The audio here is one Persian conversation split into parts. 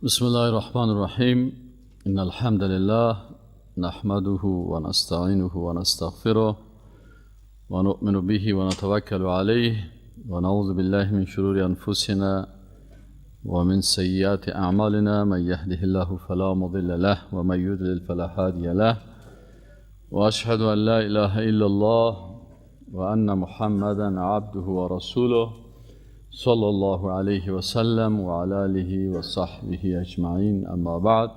بسم الله الرحمن الرحيم إن الحمد لله نحمده ونستعينه ونستغفره ونؤمن به ونتوكل عليه ونعوذ بالله من شرور أنفسنا ومن سيئات أعمالنا من يهده الله فلا مضل له ومن يضلل فلا هادي له وأشهد أن لا إله إلا الله وأن محمدا عبده ورسوله صلى الله عليه وسلم وعلى آله وصحبه اجمعین. اما بعد،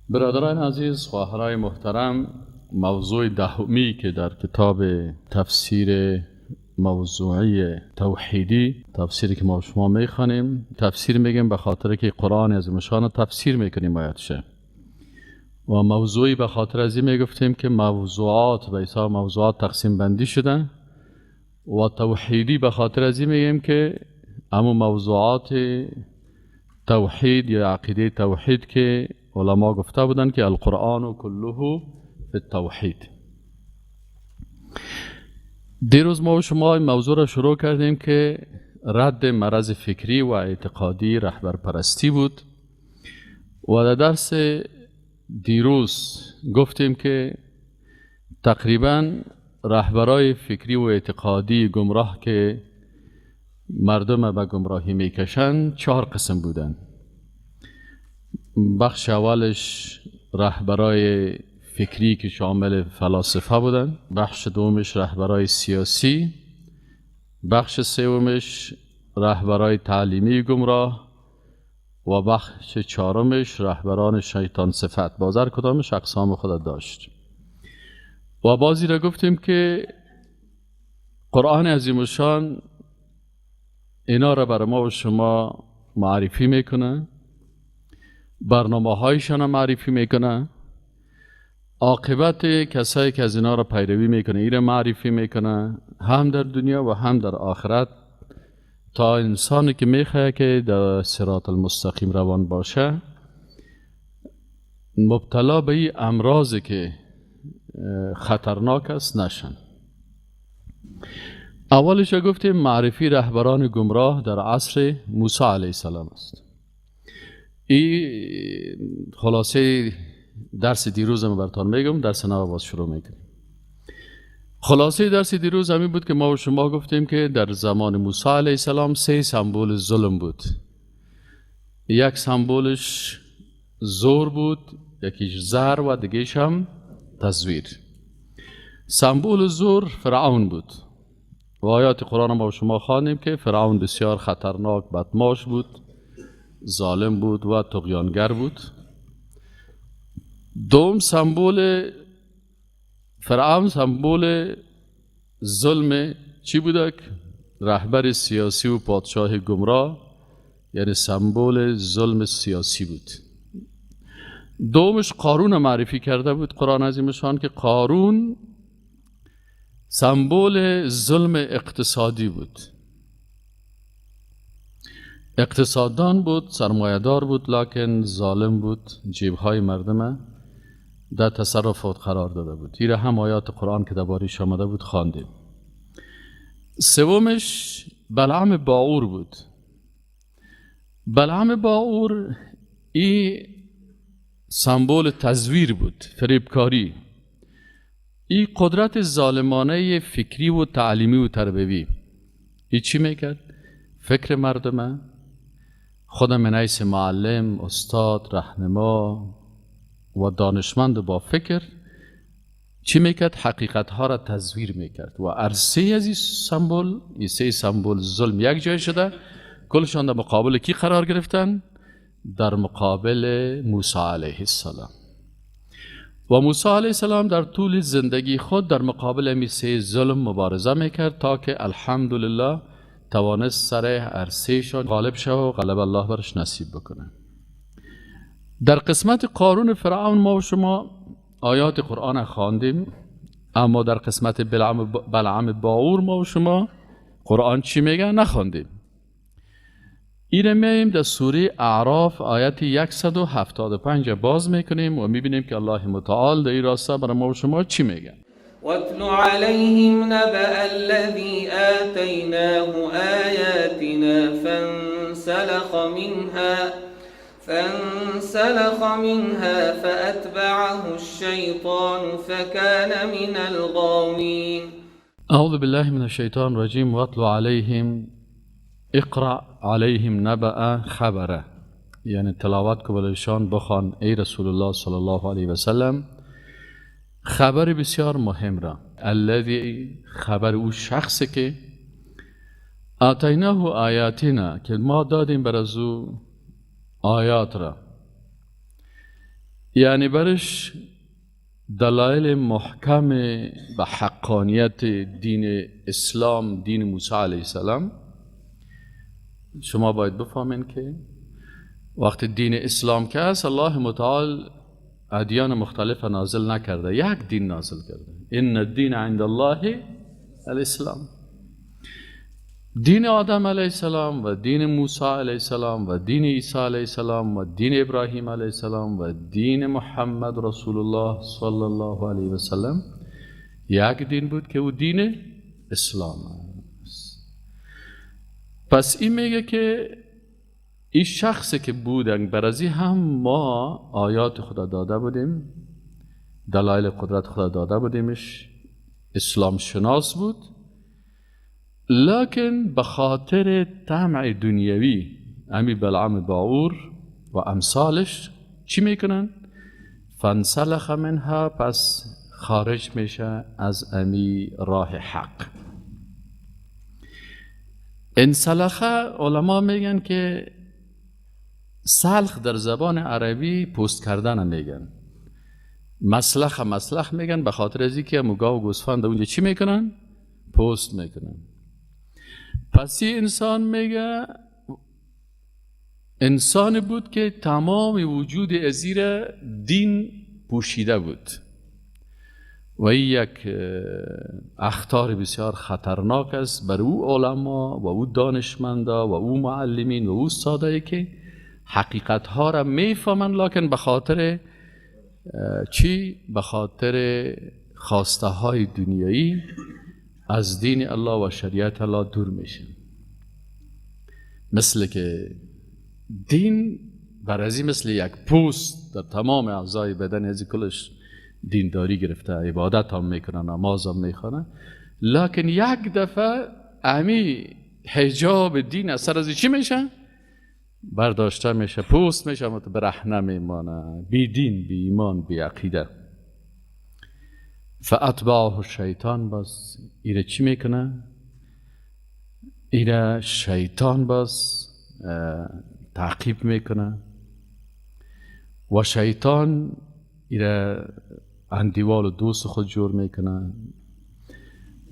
برادران عزیز، خواهرای محترم، موضوع دهمی که در کتاب تفسیر موضوعی توحیدی، تفسیری که ما شما میخوانیم، تفسیر میگیم به خاطر که قرآن عظیم الشان تفسیر میکنیم آیاتشه، و موضوعی به خاطر از این میگفتیم که موضوعات به حساب موضوعات تقسیم بندی شدن، و توحیدی به خاطر از این میگیم که اما موضوعات توحید یا عقیده توحید که علما گفته بودن که القرآن کله فی التوحید. دیروز ما و شما این موضوع را شروع کردیم که رد مرض فکری و اعتقادی رهبرپرستی بود، و در درس دیروز گفتیم که تقریباً رهبرای فکری و اعتقادی گمراه که مردم به گمراهی میکشن 4 قسم بودن. بخش اولش رهبرای فکری که شامل فلاسفه بودن، بخش دومش رهبرای سیاسی، بخش سومش رهبرای تعلیمی گمراه، و بخش چهارمش رهبران شیطان صفت. بازر کدامش اقسام خود داشت. و بازی را گفتیم که قرآن عظیم الشان اینا را برای ما و شما معرفی میکنه، برنامه هایشان معرفی میکنه، عاقبت کسایی که از اینا را پیروی میکنه این را معرفی میکنه، هم در دنیا و هم در آخرت، تا انسانی که میخواه که در صراط المستقیم روان باشه مبتلا به این امراضی که خطرناک است نشن. اولش گفتیم معرفی رهبران گمراه در عصر موسی علیه السلام است. این خلاصه درس دیروز هم براتون میگم، درس نو باز شروع میکنیم. خلاصه درس دیروز همین بود که ما و شما گفتیم که در زمان موسی علیه السلام 3 سمبل ظلم بود. یک سمبلش زور بود، یکیش زر و دیگهش هم تزویر. سمبل زور فرعون بود، و آیات قرآن ما شما خوانیم که فرعون بسیار خطرناک بدماش بود، ظالم بود و طغیانگر بود. دوم سمبل فرعون سمبل ظلم چی بودک؟ رهبر سیاسی و پادشاه گمراه، یعنی سمبل ظلم سیاسی بود. دومش قارون معرفی کرده بود قرآن عظیم الشان که قارون سمبل ظلم اقتصادی بود. اقتصاددان بود، سرمایه‌دار بود، لکن ظالم بود، جیبهای مردم در تصرف خود قرار داده بود. این هم آیات قرآن که درباره‌اش آمده بود خواندیم. سومش بلعام باعور بود. بلعام باعور این سمبل تزویر بود، فریبکاری. این قدرت ظالمانه فکری و تعلیمی و تربیوی. این چی میکرد؟ فکر مردم خود من حیث معلم، استاد، رهنما و دانشمند با فکر چی میکرد؟ حقیقت ها را تزویر میکرد، و عرصه از این سمبل، این 3 سمبل ظلم یک جای شده، کلشان در مقابل کی قرار گرفتن؟ در مقابل موسی علیه السلام. و موسی علیه السلام در طول زندگی خود در مقابل این 3 ظلم مبارزه میکرد تا که الحمدلله توانست سر عرصه شان غالب شد و غلب الله برش نصیب بکنه. در قسمت قارون فرعون ما و شما آیات قرآن خواندیم، اما در قسمت بلعام باعور ما و شما قرآن چی میگه نخواندیم. این میایم در سوره اعراف آیت 175 باز میکنیم و میبینیم که الله متعال در این راسته برای ما و شما چی میگه. واتل عليهم نبأ الذي آتيناه آياتنا فانسلخ منها فانسلخ منها فأتبعه الشيطان فكان من الغاوين. اعوذ بالله من الشیطان الرجیم واتلو علیهم اقرأ علیهم نبأ خبره، یعنی تلاوت که برایشان بخوان ای رسول الله صلی الله علیه و سلم خبر بسیار مهم را. الذی، خبر او شخصی که آتیناه آیاتنا، که ما دادیم بر از او آیات را، یعنی برش دلایل محکم به حقانیت دین اسلام، دین موسی علیه السلام. شما باید بفهمین که وقت دین اسلام که است، الله متعال ادیان مختلف نازل نکرده، یک دین نازل کرده. ان الدین عند الله الاسلام. دین آدم علیه السلام و دین موسی علیه السلام و دین عیسی علیه السلام و دین ابراهیم علیه السلام و دین محمد رسول الله صلی الله علیه و سلم یک دین بود که او دین اسلام است. پس این میگه که این شخصی که بودن برازی هم ما آیات خدا داده بودیم، دلایل قدرت خدا داده بودیمش، اسلام شناس بود، لکن به خاطر طمع دنیوی امی بلعم باعور و امثالش چی میکنن؟ فانسلخ منها، پس خارج میشه از امی راه حق. انسلخ علما میگن که سلخ در زبان عربی پوست کردن میگن، مسلخ میگن به خاطر از اینکه موگا و گوسفند اونجا چی میکنن؟ پوست میکنن. پس این انسان میگه انسان بود که تمام وجود ازیر دین پوشیده بود و این یک اخطار بسیار خطرناک است بر او علما و او دانشمندا و او معلمین و او استادایی که حقیقت ها را میفهمن، لکن به خاطر چی؟ به خاطر خواسته های دنیایی از دین الله و شریعت الله دور میشن. مثل که دین برازی مثل یک پوست در تمام اعضای بدن، از کلش دینداری گرفته، عبادت هم میکنن، نماز هم میخوانن، لکن یک دفعه امی حجاب دین از سر از چی میشه؟ برداشته میشه، پوست میشه، برهنه میمانه، بی دین، بی ایمان، بی عقیده. فاتبعه الشیطان، بس ایره چی میکنه؟ ایره شیطان بس تعقیب میکنه و شیطان ایره اندیوال و دوست خود جور میکنه.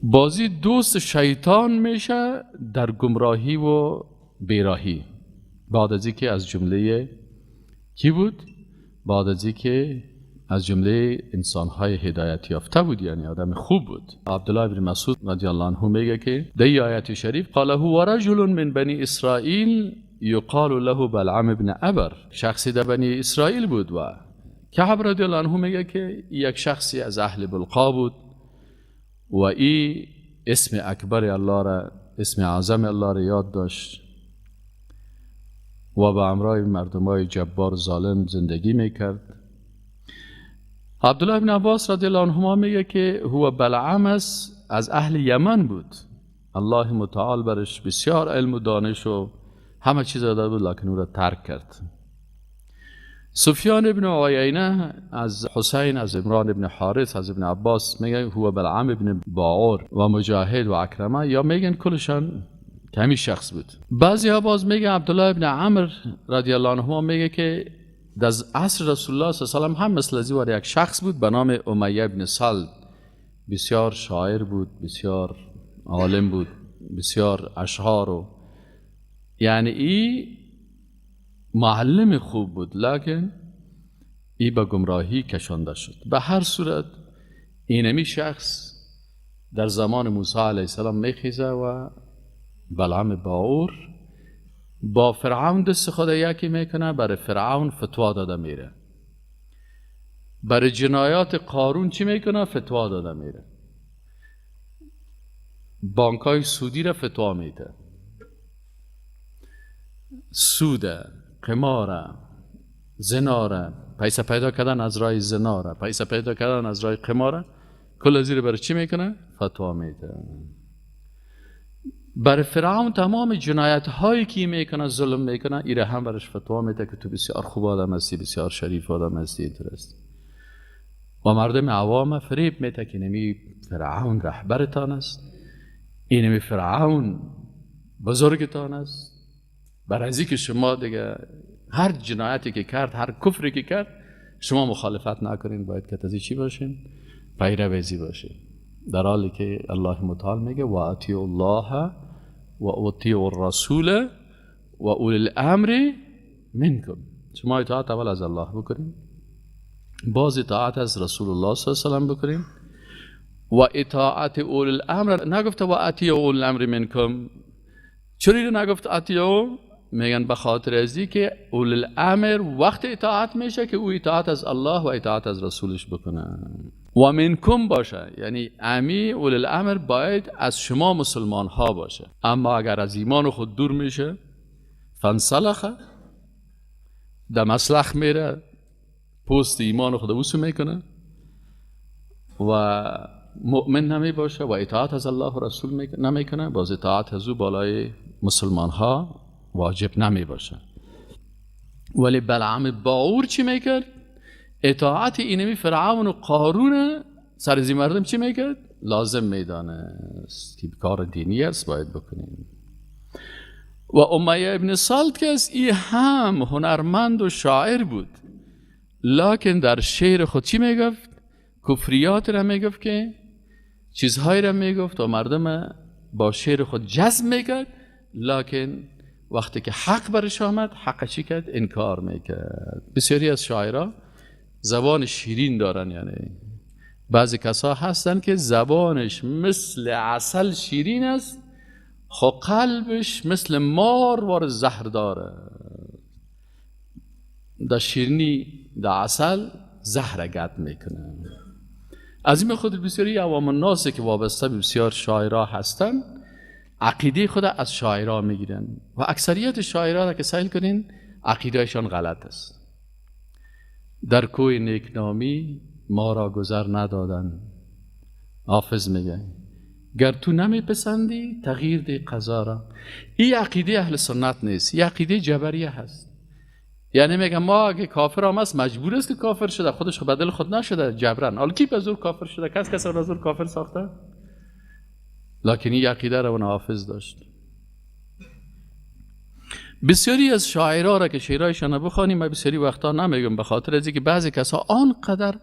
بازی دوست شیطان میشه در گمراهی و بیراهی. بعد از اینکه از جمله کی بود؟ بعد از اینکه از جمله انسان‌های هدایت یافته بود، یعنی آدم خوب بود. عبدالله بن مسعود رضی الله عنه میگه که در آیت شریف قال هو رجل من بنی اسرائیل یقال له بلعم بن ابر، شخصی در بنی اسرائیل بود و کعب رضی الله عنه میگه که یک شخصی از اهل بلقا بود و این اسم اکبر الله را، اسم اعظم الله را یاد داشت و به همراه مردمای جبار ظالم زندگی میکرد. عبدالله بن عباس رضی الله عنهما میگه که هو بلعم از اهل یمن بود، الله متعال برش بسیار علم و دانش و همه چیز داده بود، لکن او را ترک کرد. سفیان ابن عیینه از حسین، از عمران ابن حارث، از ابن عباس میگه هو بلعم ابن باعور و مجاهد و اکرمه، یا میگن کلشان کمی شخص بود. بعضی ها باز میگه عبدالله ابن عمر رضی الله عنهما میگه که در عصر رسول الله صلی الله علیه و سلم هم مثل از این یک شخص بود به نام امیه ابن سلط، بسیار شاعر بود، بسیار عالم بود، بسیار اشعار و یعنی این معلم خوب بود، لکن این به گمراهی کشانده شد. به هر صورت اینمی شخص در زمان موسی علیه السلام میخیزه و بلعم باعور با فرعون دست خود یکی میکنه، برای فرعون فتوا داده میره، برای جنایات قارون چی میکنه؟ فتوا داده میره، بانکای سودی را فتوا میده، سود، قمار، زنا پیسه پیدا کردن از راه زنا پیسه پیدا کردن از راه قمار کل زیر برای چی میکنه؟ فتوا میده. بر فرعون تمام جنایت هایی که میکنه ظلم میکنه ایره هم برش فتوا میده که تو بسیار خوب آدم هستی، بسیار شریف آدم هستی، اینطور هستی. و مردم عوام فریب میده که نمی فرعون رهبرتان است، اینمی فرعون بزرگتان است. بر ازی که شما دیگه هر جنایتی که کرد، هر کفری که کرد، شما مخالفت نکنین، باید که تازی چی باشین؟ پیروی باشین. در حالی که الله متعال میگه و اطیعوا الله و اطیعوا الرسول و اولی الامر منکم. شما اطاعت اول از الله بکنین، باز اطاعت از رسول الله صلی الله علیه و سلم بکنین و اطاعت اولی الامر. نگفته و اطیعوا اولی الامر منکم. چرا نگفت اطیعوا؟ میگن به خاطر ازی که اولی الامر وقت اطاعت میشه که او اطاعت از الله و اطاعت از رسولش بکنه. و منکم باشه، یعنی امی اولی الامر باید از شما مسلمان ها باشه. اما اگر از ایمان خود دور میشه، فانسلخه، در مسلخ میره، پست ایمان خود وسو میکنه و مؤمن نمی باشه و اطاعت از الله و رسول نمیکنه، باز اطاعت از او بالای مسلمان ها واجب نمی باشه. ولی بلعام باور چی میکرد؟ اطاعت اینمی فرعون و قارون سر زی مردم چی میکرد؟ لازم میدانست که کار دینی است باید بکنیم. و امیه ابن سالت که از ای هم هنرمند و شاعر بود، لکن در شعر خود چی میگفت؟ کفریات را میگفت، که چیزهایی را میگفت و مردم با شعر خود جذب میکرد، لکن وقتی که حق برش آمد حق چی کرد؟ انکار میکرد. بسیاری از شاعرها زبان شیرین دارن، یعنی بعضی کسا هستن که زبانش مثل عسل شیرین است، خو قلبش مثل مار زهر داره. در شیرینی در عسل زهر گد میکنه. از این خود بسیاری عوام الناس که وابسته بسیار شاعرها هستن، عقیده خود از شاعرها میگیرن و اکثریت شاعرها را که سائل کنین عقیدهشان غلط است. در کوی نیکنامی ما را گذر ندادن. حافظ میگه گر تو نمیپسندی تغییر دی قضا را. این عقیده اهل سنت نیست، این عقیده جبریه هست. یعنی میگه ما اگه کافر هم است مجبور است که کافر شده، خودش بدل خود نشده جبران. حالا کی به زور کافر شده؟ کس را زور کافر ساخته؟ لکن این عقیده را حافظ داشت. بسیاری از شاعرها را که شعرهایشان بخوانیم من بسیاری وقتا نمیگم، به خاطر از اینکه بعضی کسا آنقدر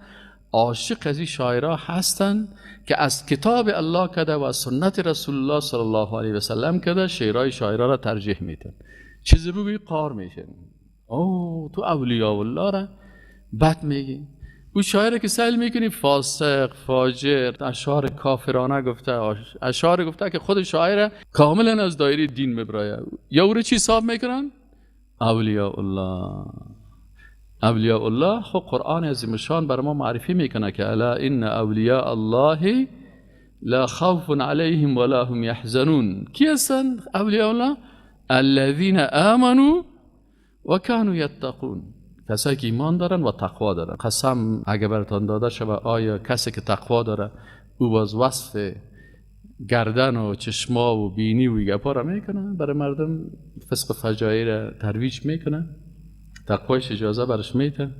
عاشق از این شاعرها هستند که از کتاب الله کده و از سنت رسول الله صلی الله علیه و سلم کده شعرهای شاعرها را ترجیح میدن. چیزی بگوی قار میشن، او تو اولیاء الله را بد میگی. او شاعر که سائل میکنی فاسق، فاجر، اشعار کافرانه گفته، اشعار گفته که خود شاعر کاملا از دایره دین میبرایه. یا او را چی حساب میکنن؟ اولیاء الله. اولیاء الله خب قرآن عظیم شان بر ما معرفی میکنه که الا ان اولیاء الله لا خوف علیهم ولا هم یحزنون. کی هستن اولیاء الله؟ الذین آمنوا و کانوا یتقون. کسایی که ایمان دارن و تقوا دارن. قسم اگه براتون داده شود آیا کسی که تقوا داره او باز وصف گردن و چشما و بینی و گپا را میکنه، برای مردم فسق و فجایع را ترویج میکنه، تقوایش اجازه برش میده.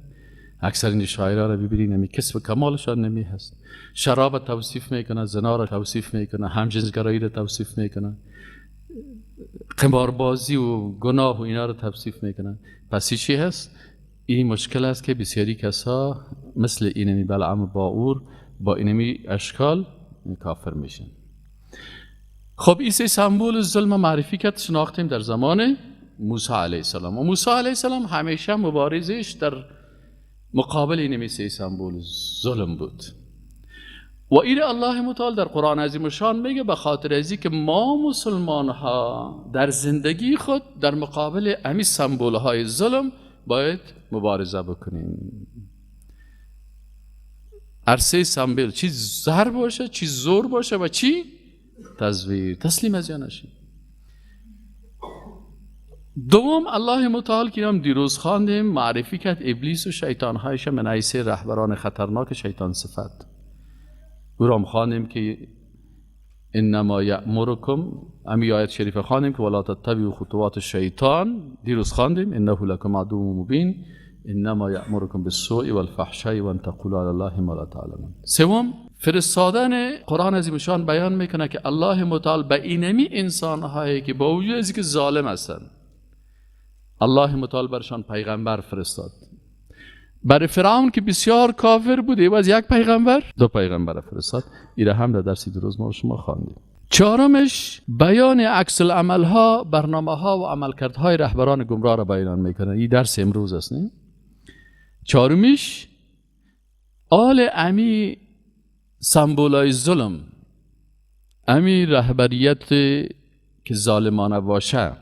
اکثر این شاعرها را ببینید نمی کسب کمالشان نمی هست. شراب توصیف میکنه، زنا را توصیف میکنه، همجنسگرایی را توصیف میکنه، قماربازی و گناه و اینا را توصیف میکنه. پس چی هست؟ این مشکل است که بسیاری کسا مثل اینمی بلعام باور با اینمی اشکال کافر میشن. خب این سه سمبول ظلم معرفی کرد شناختیم در زمان موسی علیه السلام و موسی علیه السلام همیشه مبارزش در مقابل اینمی سه سمبول ظلم بود و این الله متعال در قرآن عظیم شان میگه به خاطر ازی که ما مسلمان ها در زندگی خود در مقابل امی سمبول های ظلم باید مبارزه بکنیم. هر سه سمبول چی زهر باشه، چی زور باشه و چی تزویر، تسلیم از یا نشیم. دوم الله متعال که هم دیروز خواندیم معرفی کرد ابلیس و شیطانهایش من حیث رهبران خطرناک شیطان صفت. او را خواندیم که انما یأمرکم، امی آیت شریف خواندیم که ولا تتبعوا خطوات الشیطان، دیروز خواندیم انه لکم عدو مبین انما یأمرکم بالسوء والفحشاء وان تقولوا علی الله ما لا تعلمون. سوم، فرستادن قرآن عظیم شان بیان میکنه که الله متعال به اینمی انسانهایی که با وجود از اینکه ظالم هستند الله متعال برشان پیغمبر فرستاد. برای فرعون که بسیار کافر بود عوض یک پیغمبر 2 پیغمبر فرستاد. این هم در درس دیروز ما شما خواندیم. چهارمش بیان عکس العمل ها، برنامه ها و عملکردهای رهبران گمراه را بیان میکنه. این درس امروز است. نه؟ چهارمیش آل امی سمبولای ظلم، امی رهبریت که ظالمانه باشه،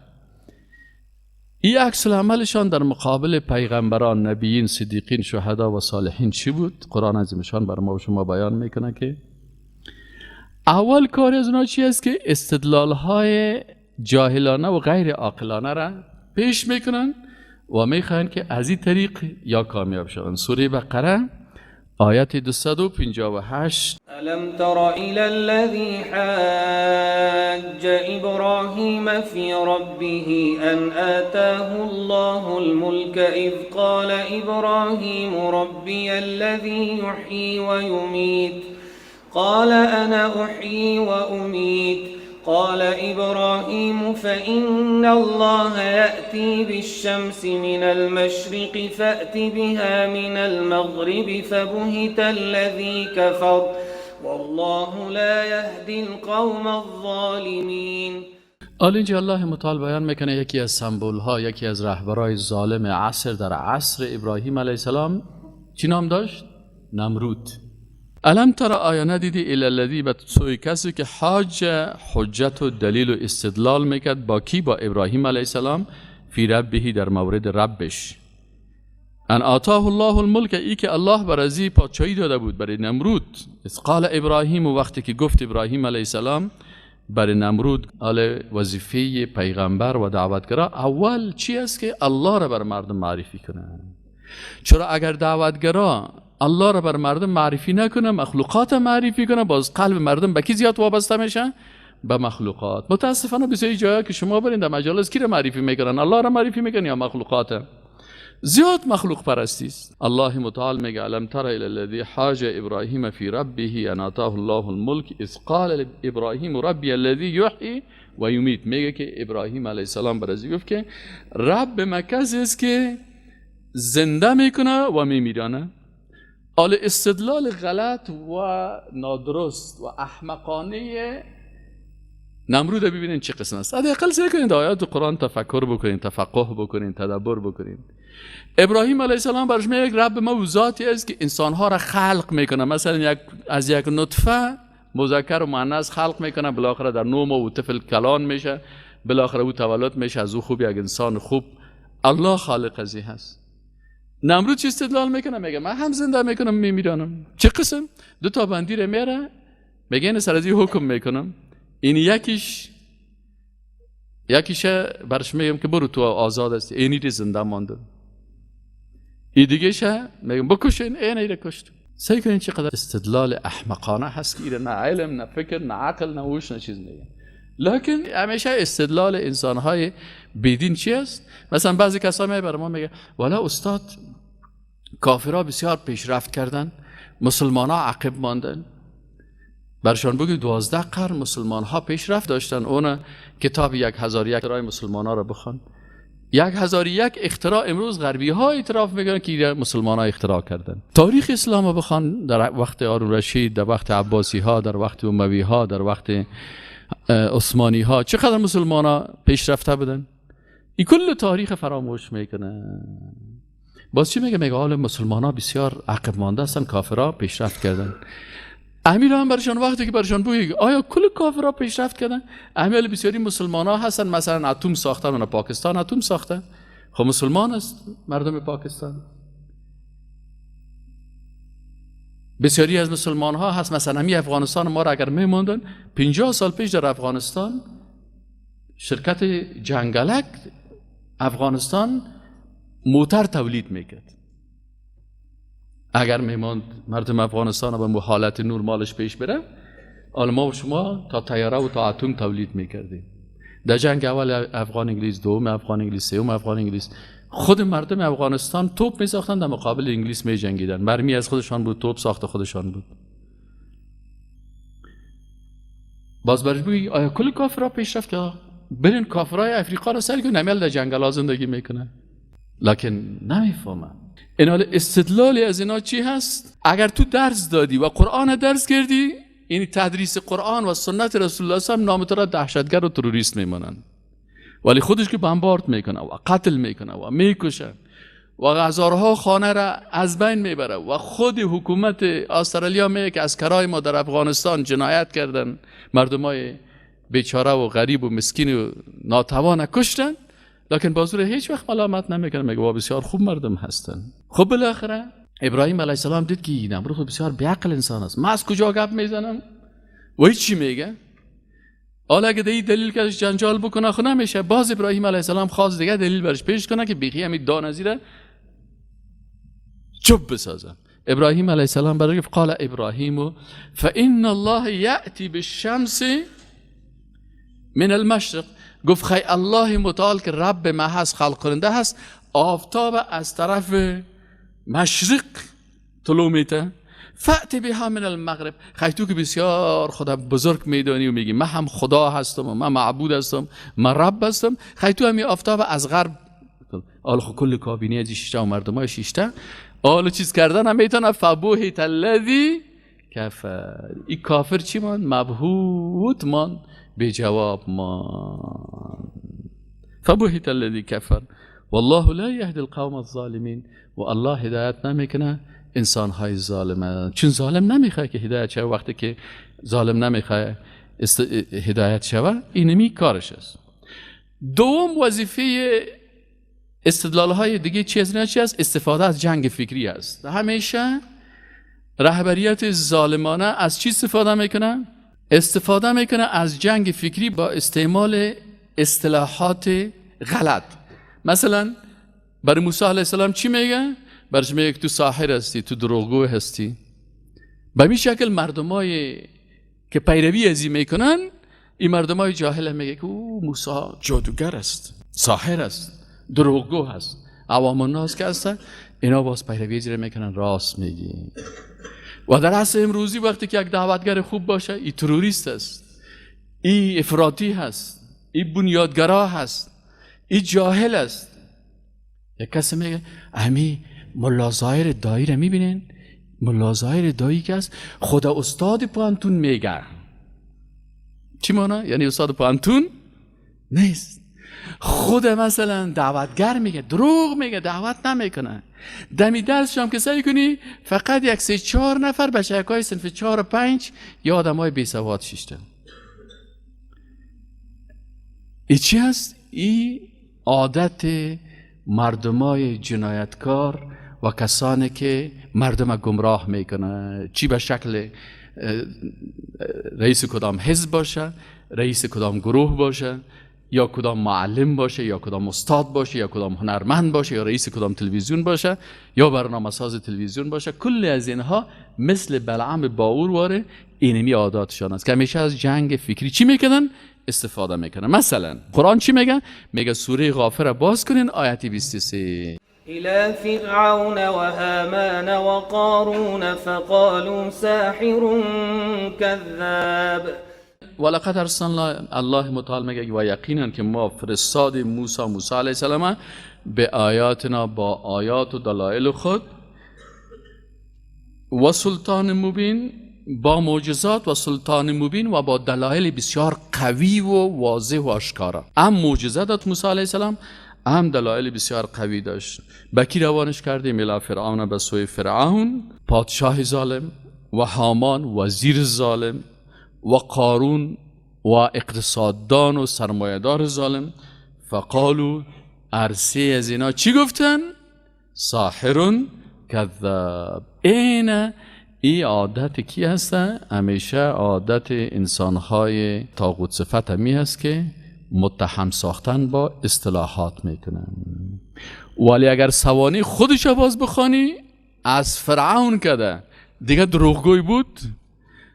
این عکس العملشان در مقابل پیغمبران، نبیین، صدیقین، شهدا و صالحین چی بود؟ قرآن عظیمشان بر ما و شما بیان میکنه که اول کار از اونا چی است که استدلالهای جاهلانه و غیر عاقلانه را پیش میکنن و میخواین که از این طریق یا کامیاب شون. سوره بقره آیت 258 ألم تر إلى الذي حاج إبراهيم في ربه أن آتاه الله الملك إذ قال إبراهيم ربي الذي يحيي ويميت قال أنا أحيي وأميت قال إبراهيم فإن الله يأتي بالشمس من المشرق فأت بها من المغرب فبهت الذي كفر والله لا يهدي القوم الظالمين. اینجا الله متعال بیان میکنه یکی از سمبول ها، یکی از رهبرای ظالم عصر در عصر ابراهیم علیه السلام چی نام داشت؟ نمرود. الم تر آیا ندیدی الی الذی، به سوی کسی که حاج، حجت و دلیل و استدلال میکرد با کی؟ با ابراهیم علیه السلام فی ربه، در مورد ربش. ان آتاه الله الملک، ای که الله بر ازی پادشاهی داده بود برای نمرود. اذ قال ابراهیم، و وقتی که گفت ابراهیم علیه السلام برای نمرود آل وظیفه پیغمبر و دعوتگرا اول چی است که الله را بر مردم معرفی کنه. چرا اگر دعوتگرا الله را بر مردم معرفی نکنه، مخلوقات معرفی کنه، باز قلب مردم به کی زیاد وابسته میشه؟ به مخلوقات. متاسفانه بسیاری جاها که شما برین در مجالس کی را معرفی میکنن؟ الله را معرفی میکنن یا مخلوقات؟ زیاد مخلوق پرستی است. الله متعال میگه الم تر الی الذی حاج ابراهیم فی ربه ان آتاه الله الملک اذ قال ابراهیم ربی الذی یحیی و یمیت. میگه که ابراهیم علیه السلام برازی گفت که رب مکسی است که زنده میکنه و میمیرانه. حال استدلال غلط و نادرست و احمقانه نمرود ببینین چه قسم است. حداقل سعی کنید آیات قرآن تفکر بکنین، تفقه بکنین، تدبر بکنین. ابراهیم علیه السلام برش میگه رب ما ذاتی است که انسانها را خلق میکنه. مثلا از یک نطفه مذکر و مؤنث خلق میکنه، بالاخره در 9 ماه او طفل کلان میشه، بالاخره او تولد میشه، از او خوب یک انسان خوب. الله خالق ازی هست. نمرود چی استدلال میکنه؟ میگه من هم زنده میکنم میمیرانم. چه قسم؟ 2 تا بندی میره میگه این سر از این حکم میکنم. این یکیش برش میگم که برو تو آزاد هستی، اینی زنده مانده. این دیگه شه میگم بکشین، اینی رو کشت. سعی کنین چقدر استدلال احمقانه هست که نه علم، نه فکر، نه عقل، نه هوش، نه چیز میگه. لکن همیشه استدلال انسانهای بیدین چی است؟ مثلا بعضی کسا می بر ما میگه والا استاد کافرها بسیار پیشرفت کردن، مسلمان ها عقب ماندن. برشان بگید 12 قرن مسلمان ها پیشرفت داشتن. اون کتاب 1001 اختراع مسلمان ها را بخوان. 1001 اختراع امروز غربی ها اعتراف میکنن که مسلمان ها اختراع کردن. تاریخ اسلام رو بخوان، در وقت هارون رشید، در وقت عباسی ها، در وقت اموی ها، در وقت عثمانی ها، چقدر مسلمان ها پیشرفته بودن. این کل تاریخ فراموش میکنه. باز چی میگه؟ میگه حال مسلمان ها بسیار عقب مانده هستن، کافرها پیشرفت کردن. امیر هم برشان وقتی که برشان بگی آیا کل کافرها پیشرفت کردن؟ امیر بسیاری مسلمان ها هستن، مثلا اتم ساختن، من پاکستان اتم ساخته، خب مسلمان است مردم پاکستان. بسیاری از مسلمان ها هست، مثلا همین افغانستان ما را اگر میموندن 50 سال پیش در افغانستان شرکت جنگلک افغانستان موتر تولید میکرد. اگر میماند مردم افغانستان به حالت نرمالش پیش بره، حالا ما و شما تا طیاره و تا اتم تولید میکردیم. در جنگ اول افغان انگلیس، دوم افغان انگلیس، سوم افغان انگلیس، خود مردم افغانستان توپ میساختن در مقابل انگلیس میجنگیدن. مرمی از خودشان بود، توپ ساخت خودشان بود. باز برجوی آیا کل کافرها پیشرفت که برین کافرهای افریقا رو سر کنن، نمیل در جنگل زندگی میکنن، لکن نمیفهمن. این حال استدلالی از اینا چی هست؟ اگر تو درس دادی و قرآن درس کردی، این تدریس قرآن و سنت رسول الله صلی الله علیه و آله نام تو را دهشتگر و تروریست میمونن، ولی خودش که بمبارد میکنه و قتل میکنه و میکشه و هزارها خانه را از بین میبره و خود حکومت استرالیا میگه که اسکرای ما در افغانستان جنایت کردن، مردمای بیچاره و غریب و مسکین و ناتوان کشتن، لکن بازور هیچ وقت ملامت نمیکنه، میگه وا بسیار خوب مردم هستن. خب بالاخره ابراهیم علیه السلام دید که نمرود بسیار بیعقل انسان است، من از کجا گپ میزنم و چی میگه؟ حالا اگه این دلیل که جنجال بکنه خو نمیشه. باز ابراهیم علیه السلام خواست دیگه دلیل برش پیش کنه که بیخی همین دانزیره چوب بسازه. ابراهیم علیه السلام برای قال ابراهیم فإن الله یأتی بالشمس من المشرق، گفت خی الله متعال که رب ما هست، خلق کننده هست، آفتاب از طرف مشرق طلوع میته، فأت بها من المغرب، خی تو که بسیار خدا بزرگ میدانی و میگی من هم خدا هستم و من معبود هستم، من رب هستم، خی تو همی آفتاب از غرب. آل خو کل کابینه از شیشته و مردمای شیشته آل چیز کردن هم میتونه. فبوهت الذی کفر، این کافر چی من؟ مبهوت من، به جواب من. فبوهت الذی کفر والله لا یهدی القوم الظالمین، و الله هدایت نمیکنه انسان های ظالمه، چون ظالم نمیخواد که هدایت شوه. وقتی که ظالم نمیخواد هدایت شوه، اینمی کارش است. دوم وظیفه استدلال های دیگه چی است؟ استفاده از جنگ فکری است. همیشه رهبریت ظالمانه از چی استفاده میکنه؟ استفاده میکنه از جنگ فکری با استعمال اصطلاحات غلط. مثلا برای موسی علیه السلام چی میگه؟ برش میگه که تو ساحر هستی، تو دروغگو هستی. به این شکل مردمای که پیروی ازی میکنن، این مردمای جاهل میگه که او موسی جادوگر است، ساحر است، دروغگو هست. عوام الناس که هستن اینا باز پیروی ازی میکنن، راست میگی. و در عصر امروزی وقتی که یک دعوتگر خوب باشه، این تروریست است، این افراطی هست، این بنیادگرا هست، این جاهل است. یک کسی میگه امی ملا ظاهر دایی رو میبینین؟ ملا ظاهر دایی که است خدا استاد پانتون میگه. چی معنی؟ یعنی استاد پانتون نیست، خود مثلا دعوتگر میگه، دروغ میگه، دعوت نمیکنه. دمی درسش هم که سعی کنی فقط یک 3-4 نفر بچه‌های صنف 4 و 5 یا آدمای بی سواد شیشته. این چی هست؟ این عادت مردمای جنایتکار و کسانی که مردم گمراه میکنه، چی به شکل رئیس کدام حزب باشه، رئیس کدام گروه باشه، یا کدام معلم باشه، یا کدام استاد باشه، یا کدام هنرمند باشه، یا رئیس کدام تلویزیون باشه، یا برنامه ساز تلویزیون باشه، کل از اینها مثل بلعم باور واره اینمی عاداتشان است که همیشه از جنگ فکری چی میکنن؟ استفاده میکنن. مثلا قرآن چی میگه؟ میگه سوره غافر باز کنین آیت 23. إلى فرعون وهامان وقارون فقالوا ساحر كذاب. ولقد ارسلنا، الله متعال میگه و یقینا که ما فرستاد موسی علیه السلام به آیاتنا، با آیات و دلایل خود، و سلطان مبین، با معجزات و سلطان مبین و با دلایل بسیار قوی و واضح و آشکارا. هم معجزات داد موسی علیه السلام، هم دلایل بسیار قوی داشت. بکی روانش کردیم الی فرعون، به سوی فرعون پادشاه ظالم، و هامان وزیر ظالم، و قارون و اقتصاددان و سرمایه‌دار ظالم. فقالو، ارسی از اینا چی گفتن؟ ساحر کذاب. این عادت کی هسته؟ همیشه عادت انسانهای طاغوت صفت همی هست که متهم ساختن با اصطلاحات میکنن. ولی اگر سوانح خودش باز بخوانی، از فرعون کده دیگه دروغگوی بود،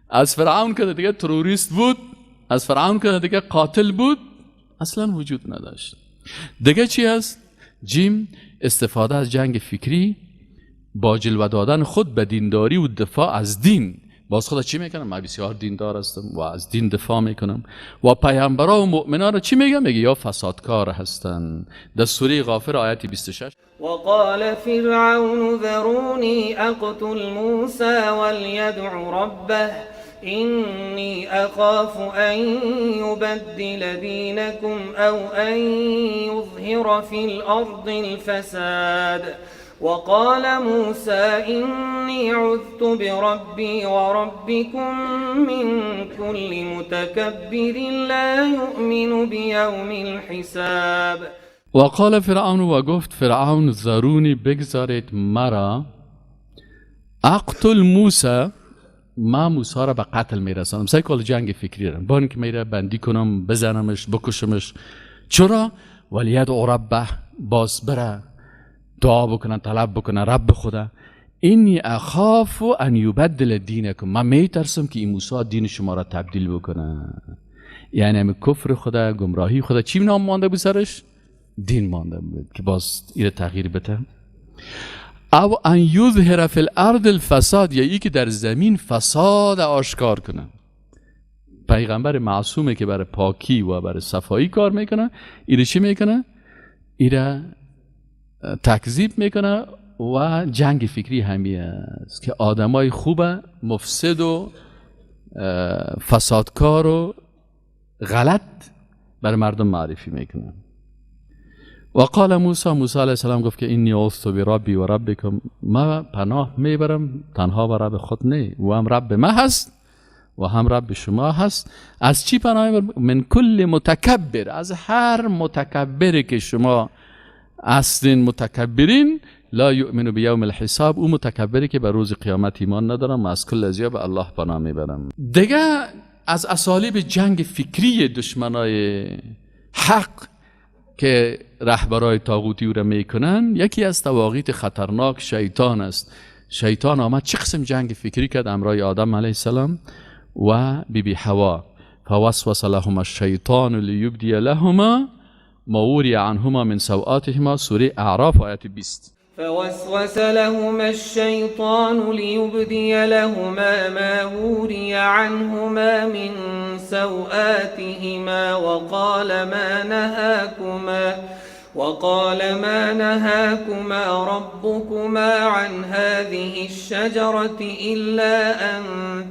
از فرعون کده دیگه تروریست بود، از فرعون کده دیگه قاتل بود، اصلا وجود نداشت. دیگه چی هست؟ جیم استفاده از جنگ فکری با جلوه دادن خود به دینداری و دفاع از دین. باز خدا چی میکنم؟ من بسیار دیندار هستم و از دین دفاع میکنم. و پیامبران و مؤمنان را چی میگم؟ میگه یا فسادکار هستن. در سوره غافر آیت 26. وقال فرعون ذروني اقتل موسى وليدع ربه إني أخاف أن يبدل دينكم أو أن يظهر في الأرض الفساد وقال موسى إني عذت بربي وربكم من كل متكبر لا يؤمن بيوم الحساب. وقال فرعون، و گفت فرعون ذرونی بگذارید مرا اقتل موسی، ما موسی را به قتل میرسانم. سیکل جنگ فکری را با اینکه میره بندی کنم، بزنمش، بکشمش. چرا؟ ولیدع ربه، باز بره دعا بکنه، طلب بکنه رب خدا. اینی اخاف ان یبدل دینکم، من میترسم که این موسی دین شما را تبدیل بکنه. یعنی همین کفر خدا، گمراهی خدا چی نام مانده بود سرش؟ دین مانده بود که باز این تغییر بده. او ان یظهر فی الارض الفساد، یا ای که در زمین فساد آشکار کنه. پیغمبر معصومه که برای پاکی و برای صفایی کار میکنه، ایره چی میکنه؟ ایره تکذیب میکنه. و جنگ فکری همی است که آدمای خوبه مفسد و فسادکار و غلط برای مردم معرفی میکنه. و قال موسی علیه السلام گفت که اینی عذت بربی و ربکم، ما پناه میبرم تنها به رب خود نه، و هم رب ما هست و هم رب شما هست. از چی پناه میبرم؟ من کل متکبر، از هر متکبری که شما اصلین متکبرین، لا یؤمن بیوم الحساب، او متکبری که به روز قیامت ایمان ندارم. از کل ازیا به الله پناه میبرم. دیگه از اسالیب جنگ فکری دشمنای حق که رهبرای طاغوتی او را میکنن، یکی از تواغیت خطرناک شیطان است. شیطان آمد چه قسم جنگ فکری کرد امرای آدم علیه السلام و بیبی حوا. فوسوس لهما الشیطان لیبدی لهما ما وري عنهما من سوآتهما، سوره اعراف آیت 20. فوسوس لهما الشيطان ليبدي لهما ما وري عنهما من سوآتهما وقال ما نهاكما ربكما عن هذه الشجرة إلا أن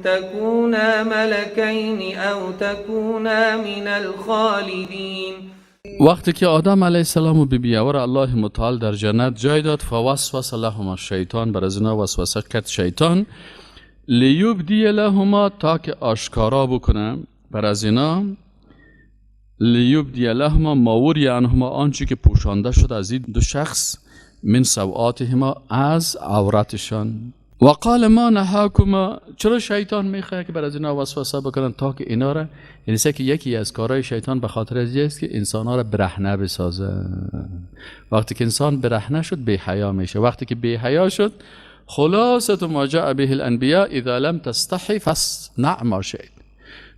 تكونا ملكين أو تكونا من الخالدين. وقتی که آدم علیه السلام و بیبی حوا الله متعال در جنت جای داد، فوسوس لهما الشیطان، بر از اینا وسوسه کرد شیطان، لیبدی لهما، تا که آشکارا بکنه بر از اینا، لیبدی لهما ما وری عنهما، آنچه که پوشانده شد از این دو شخص، من سوآتهما، از عورتشان. و قال ما نهاکما، چرا شیطان میخواد که بر از اینا وسوسه بکنن؟ تا که اینا را، یعنی که یکی از کارهای شیطان به خاطر از است که انسان‌ها را برهنه بسازه. وقتی که انسان برهنه شد بی حیا میشه. وقتی که بی حیا شد، خلاصه ما جاء به الانبیاء اذا لم تستحی فاصنع ما شئت.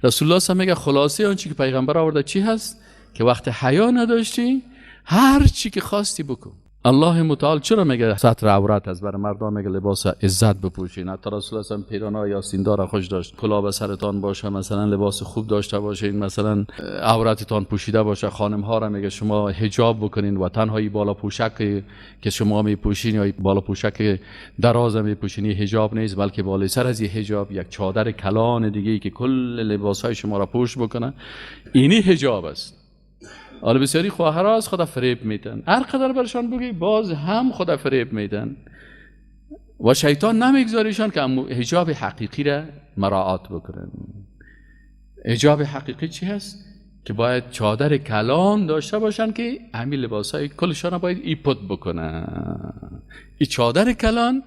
رسول الله صلی میگه خلاصه آنچه که پیغمبر آورده چی هست؟ که وقتی حیا نداشتی هر چی که خواستی بکن. الله متعال چرا میگه ستر عورت از برای مردم، میگه لباس عزت بپوشین؟ حتی رسول الله هم پیرانا یا سیندار خوش داشت، کلاه به سرتان باشه، مثلا لباس خوب داشته باشین، مثلا عورتتان پوشیده باشه. خانم ها را میگه شما حجاب بکنین و تنهایی بالا پوشک که شما میپوشین یا بالا پوشک دراز میپوشین حجاب نیست، بلکه بالای سر از این حجاب یک چادر کلان دیگه ای که کل لباس های شما را پوش بکنه، اینی حجاب است. حالا بسیاری خواهرها از خدا فریب میدن، هر قدر برشان بگی باز هم خدا فریب میدن و شیطان نمیگذاریشان که حجاب حقیقی را مراعات بکنن. حجاب حقیقی چی هست؟ که باید چادر کلان داشته باشن که همین لباسای کلشان باید ایپوت بکنن. این چادر کلان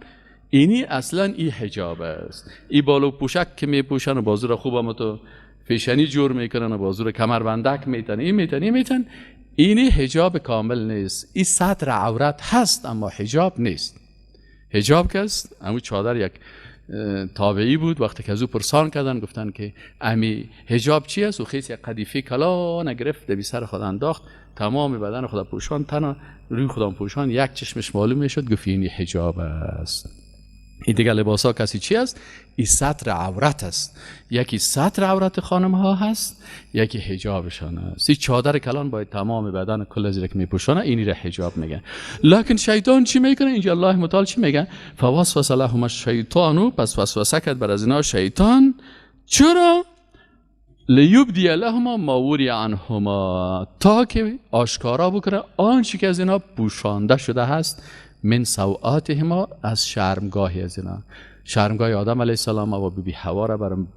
اینی اصلا این حجاب است. این بالو پوشک که میپوشن و بازو را خوب هم تو فیشنی جور میکنن و بازور کمربندک میتن، این میتن. این حجاب کامل نیست. این ستر عورت هست اما حجاب نیست. حجاب که است همون چادر یک تابعی بود، وقتی که از او پرسان کردن گفتن که امی حجاب چی است؟ و خیس یک قدیفه کلان گرفت به سر خود انداخت، تمام بدن خدا پوشان، تن روی خدا پوشان، یک چشمش معلوم میشد، گفت این حجاب است. این دیگه لباسا کسی چی است؟ این ستر عورت است. یکی ستر عورت خانم ها هست، یکی حجابشان است. این چادر کلان باید تمام بدن کل زیر که میپوشانه، اینی را حجاب میگن. لکن شیطان چی میکنه؟ اینجا الله متعال چی میگه؟ فوسوس لهم الشیطان، پس وسوسه کرد بر از اینا شیطان. چرا؟ لیبدی لهما ما وری عنهما، تا که آشکارا بکنه آنچه که از اینا پوشانده شده هست، من سوآتهما، از شرمگاهی از اینا. شرمگاه آدم علیه السلام و بیبی حوا را برام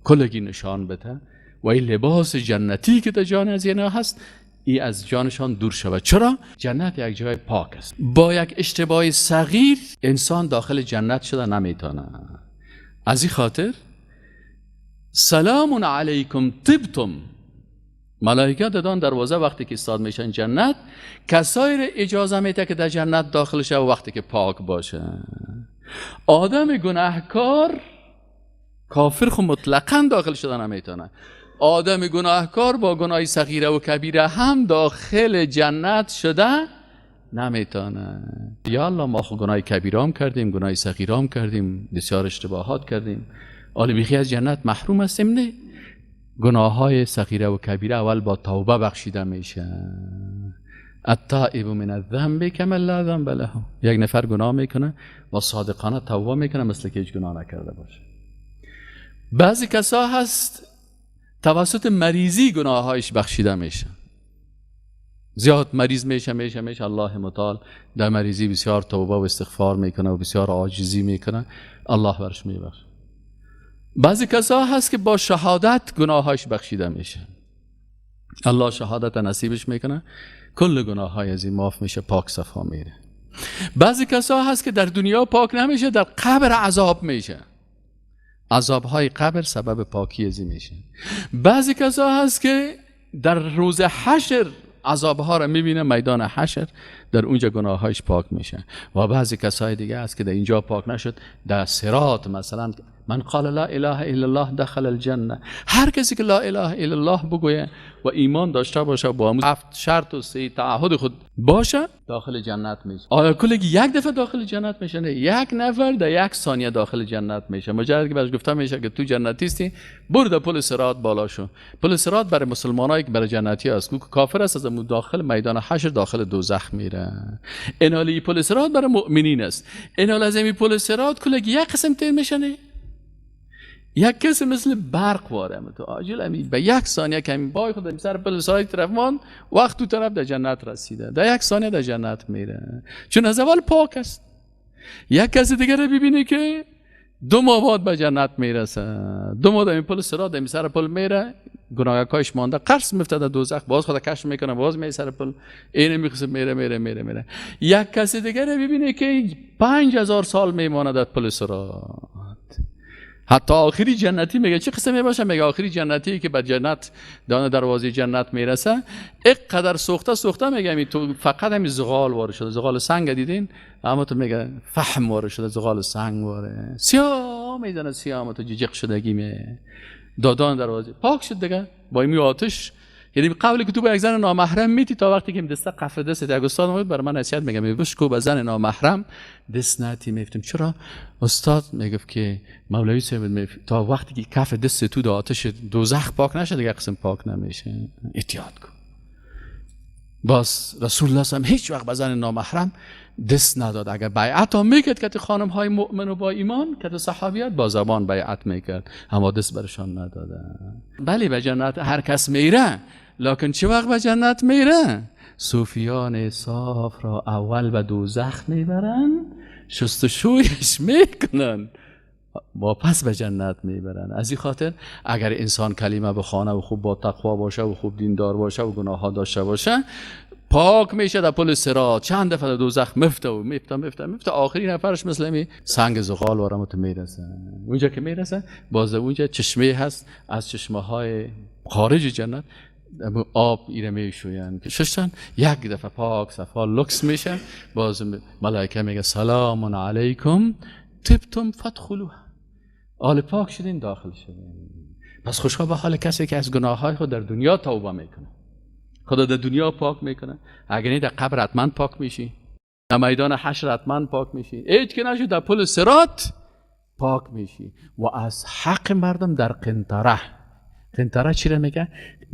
کلگی نشان بده و این لباس جنتی که در جان از اینا هست، ای از جانشان دور شود. چرا؟ جنت یک جای پاک است. با یک اشتباه صغیر انسان داخل جنت شده نمیتونه. از این خاطر سلام علیکم طبتم، ملائکه دادن دروازه وقتی که استاد میشن جنت، کسایی اجازه میده که در جنت داخل شه وقتی که پاک باشه. آدم گناهکار کافر خود مطلقاً داخل شدن نمیتونه. آدم گناهکار با گناه صغیره و کبیره هم داخل جنت شده نمیتونه. یا الله ما خود گناه کبیره هم کردیم، گناه صغیره هم کردیم، بسیار اشتباهات کردیم، آلی بیخی از جنت محروم هستیم. نه، گناه های صغیره و کبیره اول با توبه بخشیده میشه. التائب من الذنب کمن لا ذنب له، یک نفر گناه میکنه و صادقانه توبه میکنه مثل که هیچ گناه نکرده باشه. بعضی کسا هست توسط مریضی گناهایش بخشیده میشه، زیاد مریض میشه الله متعال در مریضی بسیار توبه و استغفار میکنه و بسیار عاجزی میکنه، الله برش میبخشه. بعضی کسا هست که با شهادت گناهایش بخشیده میشه، الله شهادت نصیبش میکنه، کل گناههای از این معاف میشه، پاک صفا میره. بعضی کسا هست که در دنیا پاک نمیشه، در قبر عذاب میشه، عذابهای قبر سبب پاکی از این میشه. بعضی کسا هست که در روز حشر عذابها را میبینه، میدان حشر، در اونجا گناههایش پاک میشه. و بعضی کسای دیگه هست که در اینجا پاک نشد، در صراط مثلا من قال لا اله الا الله دخل الجنه، هر کسی که لا اله الا الله بگویه و ایمان داشته باشه، با همون 7 شرط و 3 تعهد خود باشه، داخل جنت میشه. آیا کلگی یک دفعه داخل جنت میشه؟ نه، یک نفر در 1 ثانیه داخل جنت میشه. مجرد که بهش گفته میشه که تو جنتی هستی، برو در پل صراط بالا شو. پل صراط برای مسلمانایی که برای جنتی است، که کافر است از داخل میدان حشر داخل دوزخ میره. انالی پل صراط برای مؤمنین است. انال از این پل صراط کلگی یک قسم تیر میشنه، یک کسی مثل برق واره تو عاجل امی به 1 ثانیه که همین بای خود سر پل صراط طرف مان، وقت تو طرف در جنت رسیده، در 1 ثانیه در جنت میره، چون از اول پاک است. یک کسی دیگه رو ببینی که 2 ماه بعد به جنت میرسه، 2 ماه در پل صراط در سر پل میره، گناهکارش مانده قرص میفته در دوزخ، باز خود کشف میکنه، باز میره سر پل، این میخواد میره. یک کسی دیگه رو ببینی که 5000 سال میمونه در پل صراط. حتی آخری جنتی میگه چه قسمه باشه؟ میگه آخری جنتی که به جنت دانه دروازه جنت میرسه، اینقدر سوخته میگه تو فقط همین زغال وارد شده، زغال سنگ دیدین؟ اما تو میگه فحم وارد شده، زغال سنگ وارد، سیاه میزنه، سیاه تو جیجق شدگی می دادان دروازه پاک شد دیگه با این آتش. یعنی قبلی که تو با یک زن نامحرم میتی، تا وقتی که دست قفل دست یک استاد اومد برای من نصیحت میگه میگفت کو با زن نامحرم دست نتی. میفتم چرا استاد؟ میگفت که مولوی صاحب تا وقتی که کف دست تو در آتش دوزخ پاک نشه دیگه قسم پاک نمیشه، احتیاط کن. باز رسول الله صلی هیچ وقت با زن نامحرم دست نداد. اگر بیعت هم میکرد که خانم های مؤمن و با ایمان که صحابیات با زبان بیعت میکرد، اما دست برشان نداده. بله به جنت هر کس میره، لکن چه وقت به جنت میره؟ صوفیان صاف را اول به دوزخ میبرن، شستشویش میکنن، واپس به جنت میبرن. از این خاطر اگر انسان کلمه بخونه و خوب با تقوا باشه و خوب دیندار باشه و گناه ها داشته باشه، پاک میشه در پل صراط، چند دفعه دوزخ میفته آخرین نفرش مثل می سنگ زغال وارمت میرسه. اونجا که میرسه باز اونجا چشمه هست از چشمه های خارج جنت، آب ایره میشوین که ششتن یک دفعه پاک صفا لکس میشه. باز ملائکه میگه سلام علیکم طبتم فادخلوها، آل پاک شدین داخل شدین. پس خوشا به حال کسی که از گناههای خود در دنیا توبه میکنه، خدا در دنیا پاک میکنه. اگر نه در قبر حتما پاک میشی، در میدان حشر حتما پاک میشی، هیچ که نشو در پل صراط پاک میشی. و از حق مردم در قنطره چی را میگه؟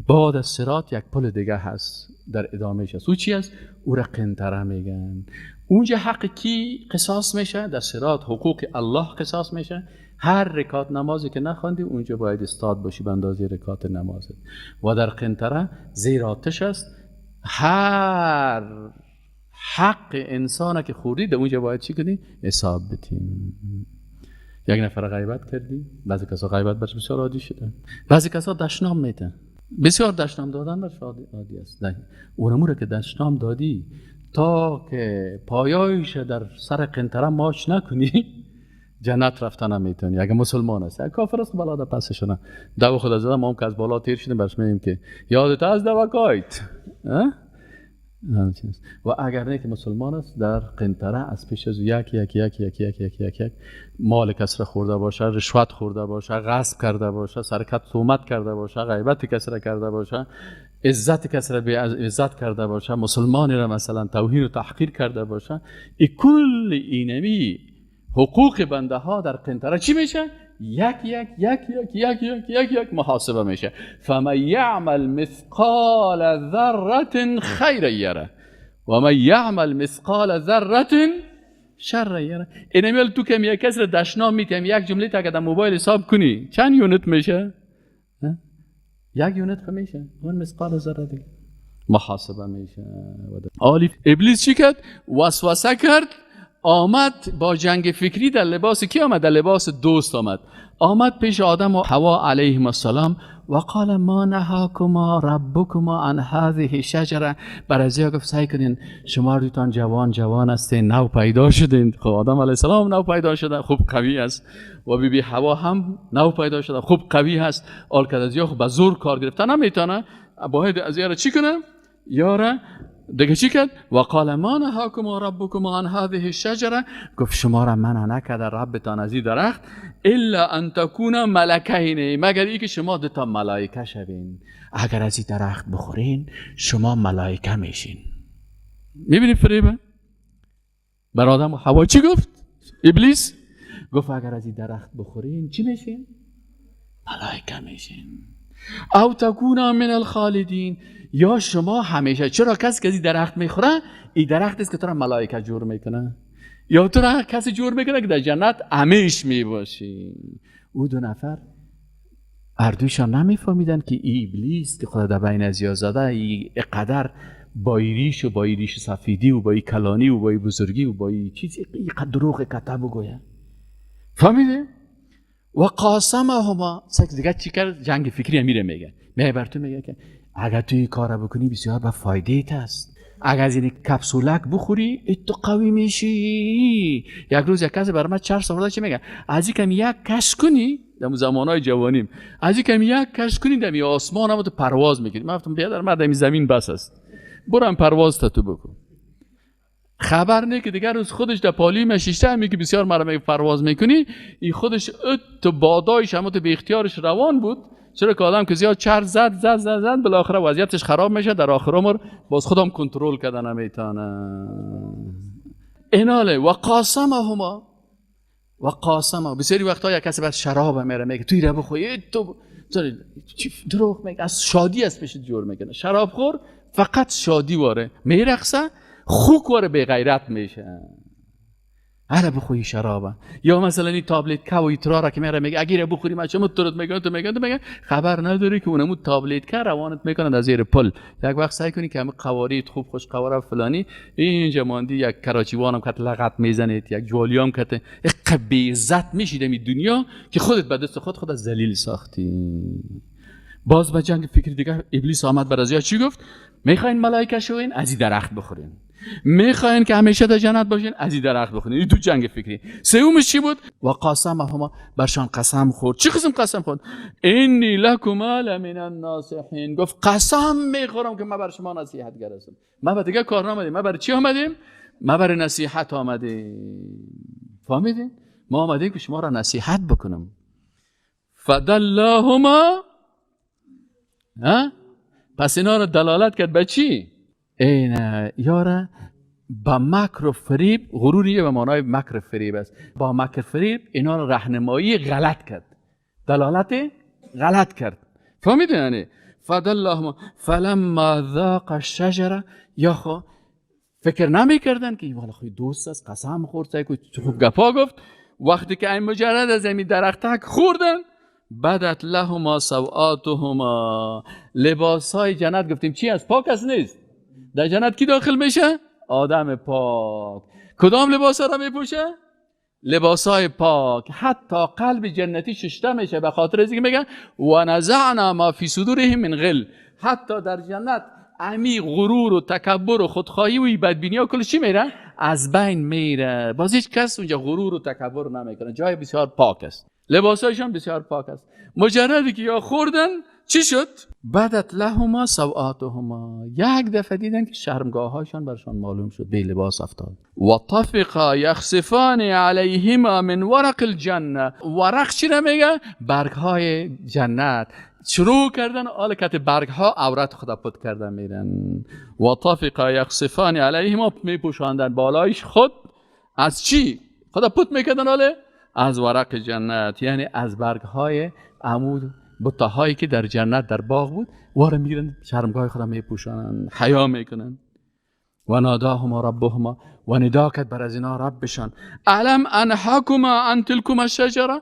بعد از صراط یک پل دیگه هست در ادامهش هست، او چی هست؟ او را قنطره میگن. اونجا حق کی قصاص میشه؟ در صراط حقوق الله قصاص میشه. هر رکعت نمازی که نخوندی اونجا باید استاد باشی به اندازه رکعت نمازت. و در قنطره زیر آتش است، هر حق انسان که خوردی در اونجا باید چی کنی؟ حساب بدیم. یک نفر غیبت کردی، بعضی کسا غیبت برش بسیار عادی شده، بعضی کسا دشنام میتن، بسیار دشنام دادن برش عادی است. اونمو که دشنام دادی تا که پایایش در سر قنطره ماچ نکنی جنت رفتن هم میتونی. اگه مسلمان است، اگه کافر است بالا در پسشونه دو خدا زده. ما هم که از بالا تیر شدیم برش میگیم که یادت از دوکایت. و اگر نه که مسلمان است در قنطره از پیش از یک مال کس را خورده باشه، رشوت خورده باشه، غصب کرده باشه، سرکت تهمت کرده باشه، غیبت کس را کرده باشه، عزت کس را بی عزت کرده باشه، مسلمانی را مثلا توهین و تحقیر کرده باشه، کل اینمی حقوق بنده ها در قنطره چی میشه؟ یک محاسبه میشه. فمن یعمل مثقال ذره خیرا یره و من یعمل مثقال ذره شر یره. اینمیل تو که یک کس را دشنام میتیم، یک جمله تا که در موبایل حساب کنی چند یونت میشه؟ یک یونت میشه. اون مثقال ذره دیگه محاسبه میشه. آلی ابلیس چی کرد؟ وسوسه کرد، آمد با جنگ فکری در لباس کی آمد؟ در لباس دوست آمد پیش آدم و حوا علیهم السلام و قال ما نهاکما ربکما عن هذه الشجره. برای گفت سعی کنین، شما دوتان جوان هستین، نو پیدا شدین. خب آدم علیه السلام نو پیدا شده، خوب قوی است، و بی حوا هم نو پیدا شده، خوب قوی هست. آل کدازیا خب به زور کار گرفتن نمیتونه، باید از یاره چی کنه؟ یاره دیگه چی کرد؟ و قال ما نهاکما ربکما عن هذه الشجره. گفت شما را منع نکرده ربتان از این درخت الا ان تکونا ملکین، مگر ای که شما دوتا ملائکه شوین. اگر از این درخت بخورین شما ملائکه میشین. میبینید فریبه؟ بر آدم و حوا چی گفت؟ ابلیس گفت اگر از این درخت بخورین چی میشین؟ ملائکه میشین. او تکونا من الخالدین، یا شما همیشه. چرا؟ کسی که از این درخت میخوره این درخت است که تو را ملائکه جور میکنه، یا تو را کسی جور میکنه که در جنت همیش میباشی. او دو نفر اردویشان نمیفهمیدن که ای ابلیس که خدا در بین ازیا زده ای قدر با ریش و با ریش سفیدی و با کلانی و با بزرگی و با چیزی قدر دروغ کته بگوید. فهمیده؟ و قاسمهما سک دیگه چی کرد؟ جنگ فکری میره میگه بر تو میگه که اگر توی کار بکنی بسیار به فایده ایت است. اگر از این کپسولک بخوری ات قوی میشی. یک روز یک کسی برای من چرس آورده چی میگه؟ از این کم یک کش کنی در زمانهای جوانیم، از این کم یک کش کنی در آسمان هم تو پرواز میکنی. من گفتم بیادر مرد این زمین بس است، برو هم پرواز تا تو بکن. خبر نه که دیگر روز خودش در پالی مشیشته همی که بسیار مرد پرواز میکنی، این خودش تو بادایش هم تو به اختیارش روان بود. چرا که آدم که زیاد چرت زد بالاخره وضعیتش خراب میشه، در آخر عمر باز خودم کنترل کردن نمیتونه. ایناله و قاسمهما بسیاری وقتا یک کسی بر شراب میره میگه توی رو بخوری تو دروغ میگه، از شادی از پیش جور میکنه. شراب خور فقط شادی واره میرقصه، خوک واره به غیرت میشه. هر بخوری شرابه. یا مثلا این تابلت که و ایترا را که میره میگه اگه بخوری ما چه مترت میگن تو میگه خبر نداری که اونمو تابلت که روانت میکنن از زیر پل. یک وقت سعی کنی که همه قوارید خوب خوش قواره فلانی اینجا ماندی یک کراچیوانم که لغت میزنید، یک جوالیام که به عزت میشید می دنیا که خودت به دست خود از ذلیل ساختی. باز به جنگ فکری دیگه ابلیس آمد بر ازیا چی گفت؟ میخواین ملائکه شوین، از این درخت بخورین. میخواین که همیشه در جنت باشین، از این درخت بخورین. این تو جنگ فکری. سومش چی بود؟ و قاسمهما، برشان قسم خورد. چی قسم خورد؟ انی لکما لمن الناصحین. گفت قسم میخورم که من بر شما نصیحتگر هستم. ما به دیگه کار نمیدیم. ما برای چی آمدیم؟ ما برای نصیحت آمدیم. فهمیدین؟ ما آمدیم که شما را نصیحت بکنم. فدلهما، پس اینا رو دلالت کرد به چی؟ این یاره با مکر و فریب، غروریه به معنای مکر و فریب است. با مکر فریب اینا رو راهنمایی غلط کرد، دلالت غلط کرد. فهمیدین؟ یعنی فدلهما فلما ذاق الشجره، یا خو فکر نمی‌کردن که والا خوی دوست است، قسم خورد، خوب گپا گفت. وقتی که این مجرد از این درختک خوردن، بدت لهما سوآتهما، لباسای جنت گفتیم چی است؟ پاک است نیست؟ در جنت کی داخل میشه؟ آدم پاک. کدام لباسا را میپوشه؟ لباسای پاک. حتی قلب جنتی ششته میشه به خاطر اینکه میگن و نزعنا ما فی صدورهم من غل. حتی در جنت عمیق غرور و تکبر و خودخواهی و بدبینی ها کلش چی میره؟ از بین میره. باز هیچ کس اونجا غرور و تکبر نمیکنه. جای بسیار پاک است. لباسایشان بسیار پاک است. مجردی که یا خوردن چی شد؟ بدت لهما سوآتهما، یک دفعه دیدن که شرمگاه هاشان برشان معلوم شد، به لباس افتاد. و طفقا یخصفان علیهما من ورق الجنه. ورق چی نمیگه؟ برگ های جنت. شروع کردن آلکت برگ ها عورت خدا پت کردن میرن. و طفقا یخصفان علیهما، میپوشاندن بالایش خود از چی؟ خدا پت میکردن آله؟ از ورق جنت، یعنی از برگ های عمود بطهایی که در جنت در باغ بود، واره میرن شرمگاه خدا میپوشانن، حیا میکنن. و ناداهما ربهما، و ندا کرد بر از اینا ربشان، علم انهاکما عن تلکما الشجره.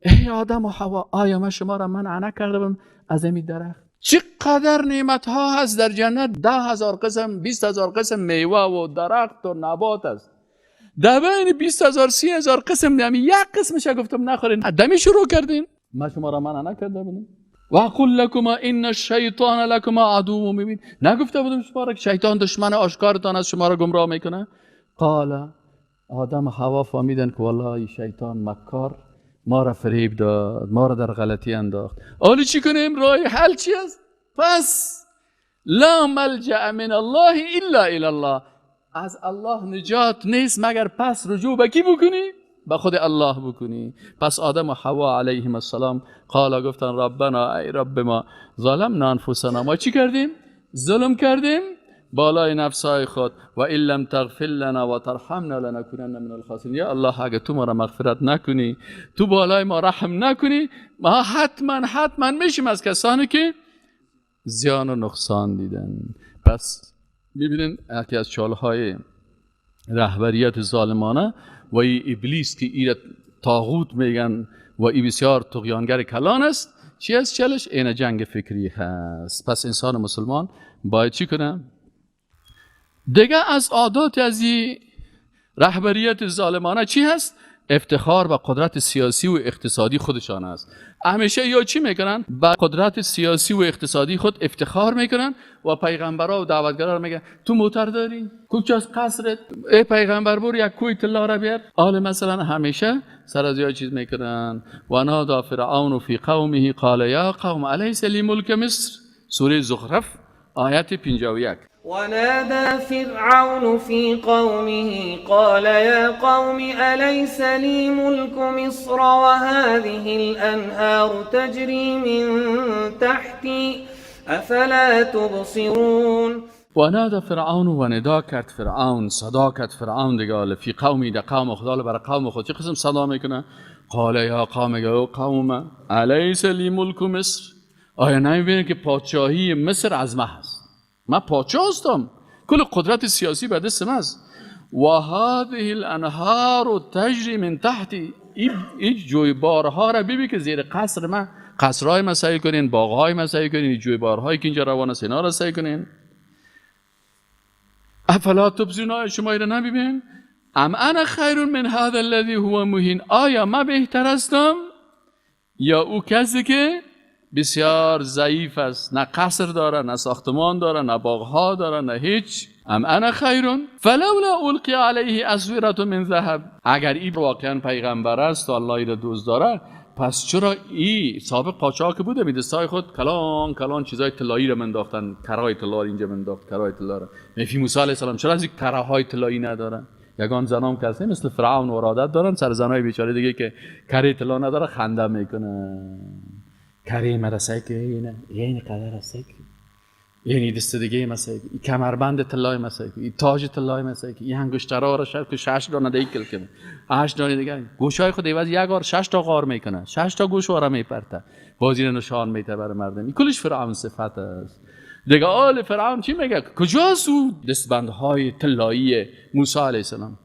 ای آدم و حوا، آیا من شما را منع نکردم از این درخت؟ چقدر نعمت ها هست در جنت. 10,000 قسم 20,000 قسم میوه و درخت و نبات است. در بین 20,000 30,000 قسم دمی یک قسمش گفتم نخورین، دمی شروع کردین. ما شما را منع نکرده بودم. و قل لکما ان الشیطان لکما عدو مبین. نگفته بودم شما را که شیطان دشمن آشکارتان است، شما را گمراه میکنه؟ قال، آدم و حوا فهمیدن که والله شیطان مکار ما را فریب داد، ما را در غلطی انداخت. حالا چی کنیم؟ راه حل چی است؟ پس لا ملجأ من الله الا الی الله. از الله نجات نیست مگر پس رجوع به کی بکنی؟ به خود الله بکنی. پس آدم و حوا علیهم السلام قالا، گفتن ربنا، ای رب ما، ظلمنا انفسنا، ما چی کردیم؟ ظلم کردیم بالای نفسای خود. و ان لم تغفر لنا و ترحمنا لنکونن من الخاسرین. یا الله اگه تو ما را مغفرت نکنی، تو بالای ما رحم نکنی، ما حتما میشیم از کسانی که زیان و نقصان دیدن. پس میبینین یکی از چالهای رهبریت ظالمانه و ای ابلیس که ای طاغوت میگن و ای بسیار طغیانگر کلان است، چی است چلش؟ این جنگ فکری هست. پس انسان مسلمان باید چی کنه؟ دیگه از عادات از این رهبریت ظالمانه چی هست؟ افتخار به قدرت سیاسی و اقتصادی خودشان است. همیشه یا چی میکنن؟ به قدرت سیاسی و اقتصادی خود افتخار میکنن و پیغمبرها و دعوتگرا رو میگن تو موتر داری؟ کجاست قصرت؟ ای پیغمبر برو یک کوی طلا را بیار. حالا مثلا همیشه سر از یا چیز میکنن. و نادى فرعون فی قومه قال یا قوم الیس لی ملک مصر. سوره زخرف آیت 51. ونادى فرعون في قومه قال يا قوم أليس لي ملك مصر وهذه الأنهار تجري من تحتي أفلا تبصرون. ونادى فرعون، و ندا کرد فرعون، صدا کرد فرعون دیگه فی قومی، در قوم خدا، برای قوم خود چه قسم صدا میکنه؟ قال یا قوم، یا قوم الیس لی ملک مصر. آیا نمیبینید که پادشاهی مصر از من هست؟ من پادشاه هستم، کل قدرت سیاسی به دست من است. و هذه الانهار تجری من تحتی. این جویبارها را ببین که زیر قصر من، قصرهای من سعی کنین، باغهای من سعی کنین، جویبارهایی که اینجا روان است اینا را سعی کنین. افلا تبصرون، شما اینا نبینین؟ ام انا خیر من هذا الذی هو مهین. آیا من بهتر هستم یا او کسی که بسیار ضعیف است، نه قصر داره، نه ساختمان داره، نه باغها داره، نه هیچ. ام انا خیرون فلولا القی علیه اسوره من ذهب. اگر این واقعا پیغمبر است و الله را دوست داره، پس چرا این سابق قاچاق بوده می دستای خود کلان کلان چیزای طلایی را منداختن، کرای طلا اینجا منداخت، کرای طلا را. میفی موسی علیه السلام چرا از این کراهای طلایی نداره؟ یگان زنام کسی مثل فرعون و ارادت دارن، سر زنای بیچاره دیگه که کره طلا نداره خنده میکنه. کره مدرسه که اینه قدر است که این دست دیگه مثلا این کمربند طلای مثلا این تاج طلای مثلا این انگشترها را شاید که 6 دانه دیگه که 8 دانه دیگه گوشای خود عوض یک بار 6 تا غار میکنه، 6 تا گوش واره میپرته، بازی رو نشان میده برای مردم. این کلش فرعون صفت است دیگه. آل فرعون چی میگه؟ کجاست او دستبندهای طلایی موسی علیه السلام؟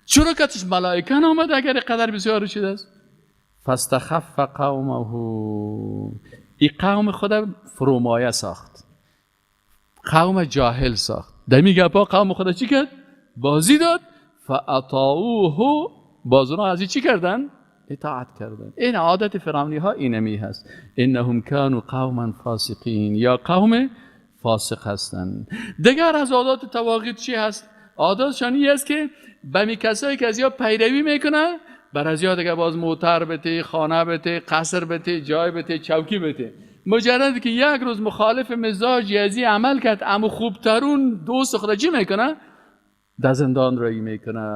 چرا کتش ملائکه آمد اگر قدر بسیار شده است؟ فاستخف قومه، این قوم خود فرومایه ساخت، قوم جاهل ساخت. دمی گپا قوم خود چی کرد؟ بازی داد. فاطاعوه، باز اونها از چی کردن؟ اطاعت کردن. این عادت فرعونی ها اینمی هست. انهم كانوا قوما فاسقین، یا قوم فاسق هستند. دیگر از عادات تواغیت چی هست؟ عاداتشان این است که بمی کسایی که از یا پیروی میکنن، بر از یا دیگه باز موتر بته، خانه بته، قصر بته، جای بته، چوکی بته. مجرد که یک روز مخالف مزاج یزی عمل کرد، اما خوبترون دوست خدا چی میکنه؟ در زندان رایی میکنه،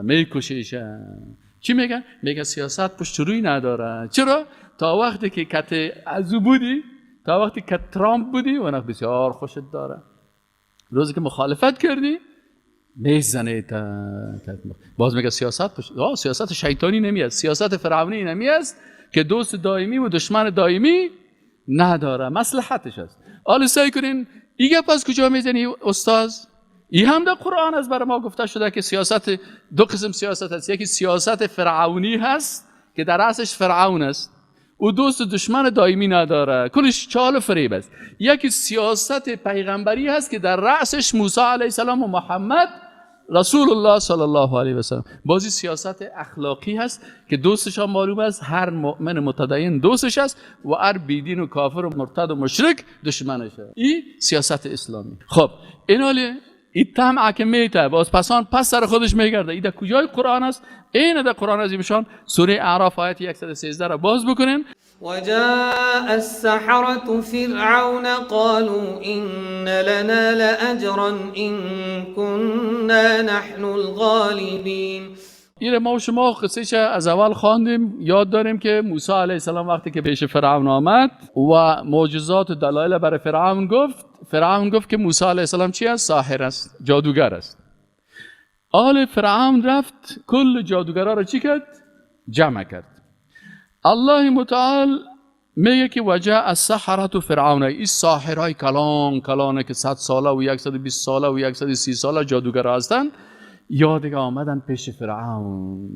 میکشیشن. چی میگن؟ میگن سیاست پشت روی نداره. چرا؟ تا وقتی که کت ازو بودی، تا وقتی که ترامپ بودی، اون بسیار خوشت داره. روزی که مخالفت کردی میزنه تا باز میگه سیاست پشت. سیاست شیطانی نمیاد، سیاست فرعونی نمیاد که دوست دائمی و دشمن دائمی نداره، مصلحتش است. حالا سعی کنین ایگه پس کجا میزنی استاز؟ این هم در قرآن از برای ما گفته شده که سیاست دو قسم سیاست هست. یکی سیاست فرعونی هست که در اصلش فرعون است، او دوست دشمن دائمی نداره، کلش چال و فریب است. یکی سیاست پیغمبری هست که در رأسش موسی علیه السلام و محمد رسول الله صلی الله علیه و سلم. بازی سیاست اخلاقی هست که دوستش هم معلوم است، هر مؤمن متدین دوستش است و هر بیدین و کافر و مرتد و مشرک دشمنش است. این سیاست اسلامی. خب این حاله این طمع که میته باز پس سر خودش میگرده. این در کجای قرآن است؟ این در قرآن عظیمشان سوره اعراف آیه 113 را باز بکنین. وجاء السحرة فرعون قالوا إن لنا لأجرا إن كنا نحن الغالبين. این ما و شما قصهش از اول خواندیم، یاد داریم که موسی علیه السلام وقتی که پیش فرعون آمد و معجزات و دلایل برای فرعون گفت که موسی علیه السلام چی است؟ ساحر است، جادوگر است. آل فرعون رفت کل جادوگرها را چی کرد؟ جمع کرد. الله متعال میگه که وجاء السحرة فرعون، این ساحرای کلانه که 100 ساله و 120 ساله و 130 ساله جادوگر هستند، یا دیگه آمدن پیش فرعون.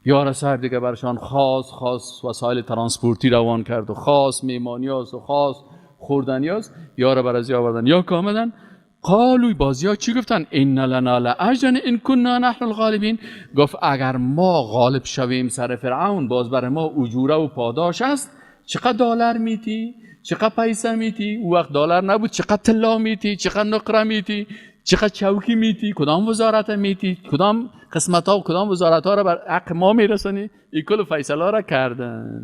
یا رسول دیگه برشان خاص وسایل ترانسپورتی روان کرد و خاص میمانیاست و خاص خوردنیاست. یا را برازی آوردن. یا که آمدن قالوی بازیا چی گفتن؟ این لنا لاجرا ان كنا نحن الغالبین. گفت اگر ما غالب شویم سر فرعون، باز برای ما اجوره و پاداش است. چقدر دلار میتی؟ چقدر پیسه میتی؟ او وقت دلار نبود. چقدر طلا میتی؟ چقدر نقره میتی؟ چقدر چوکی میتی؟ کدام وزارت میتی؟ کدام قسمت ها و کدام وزارت ها را بر حق ما میرسانی؟ این کل فیصله را کردن.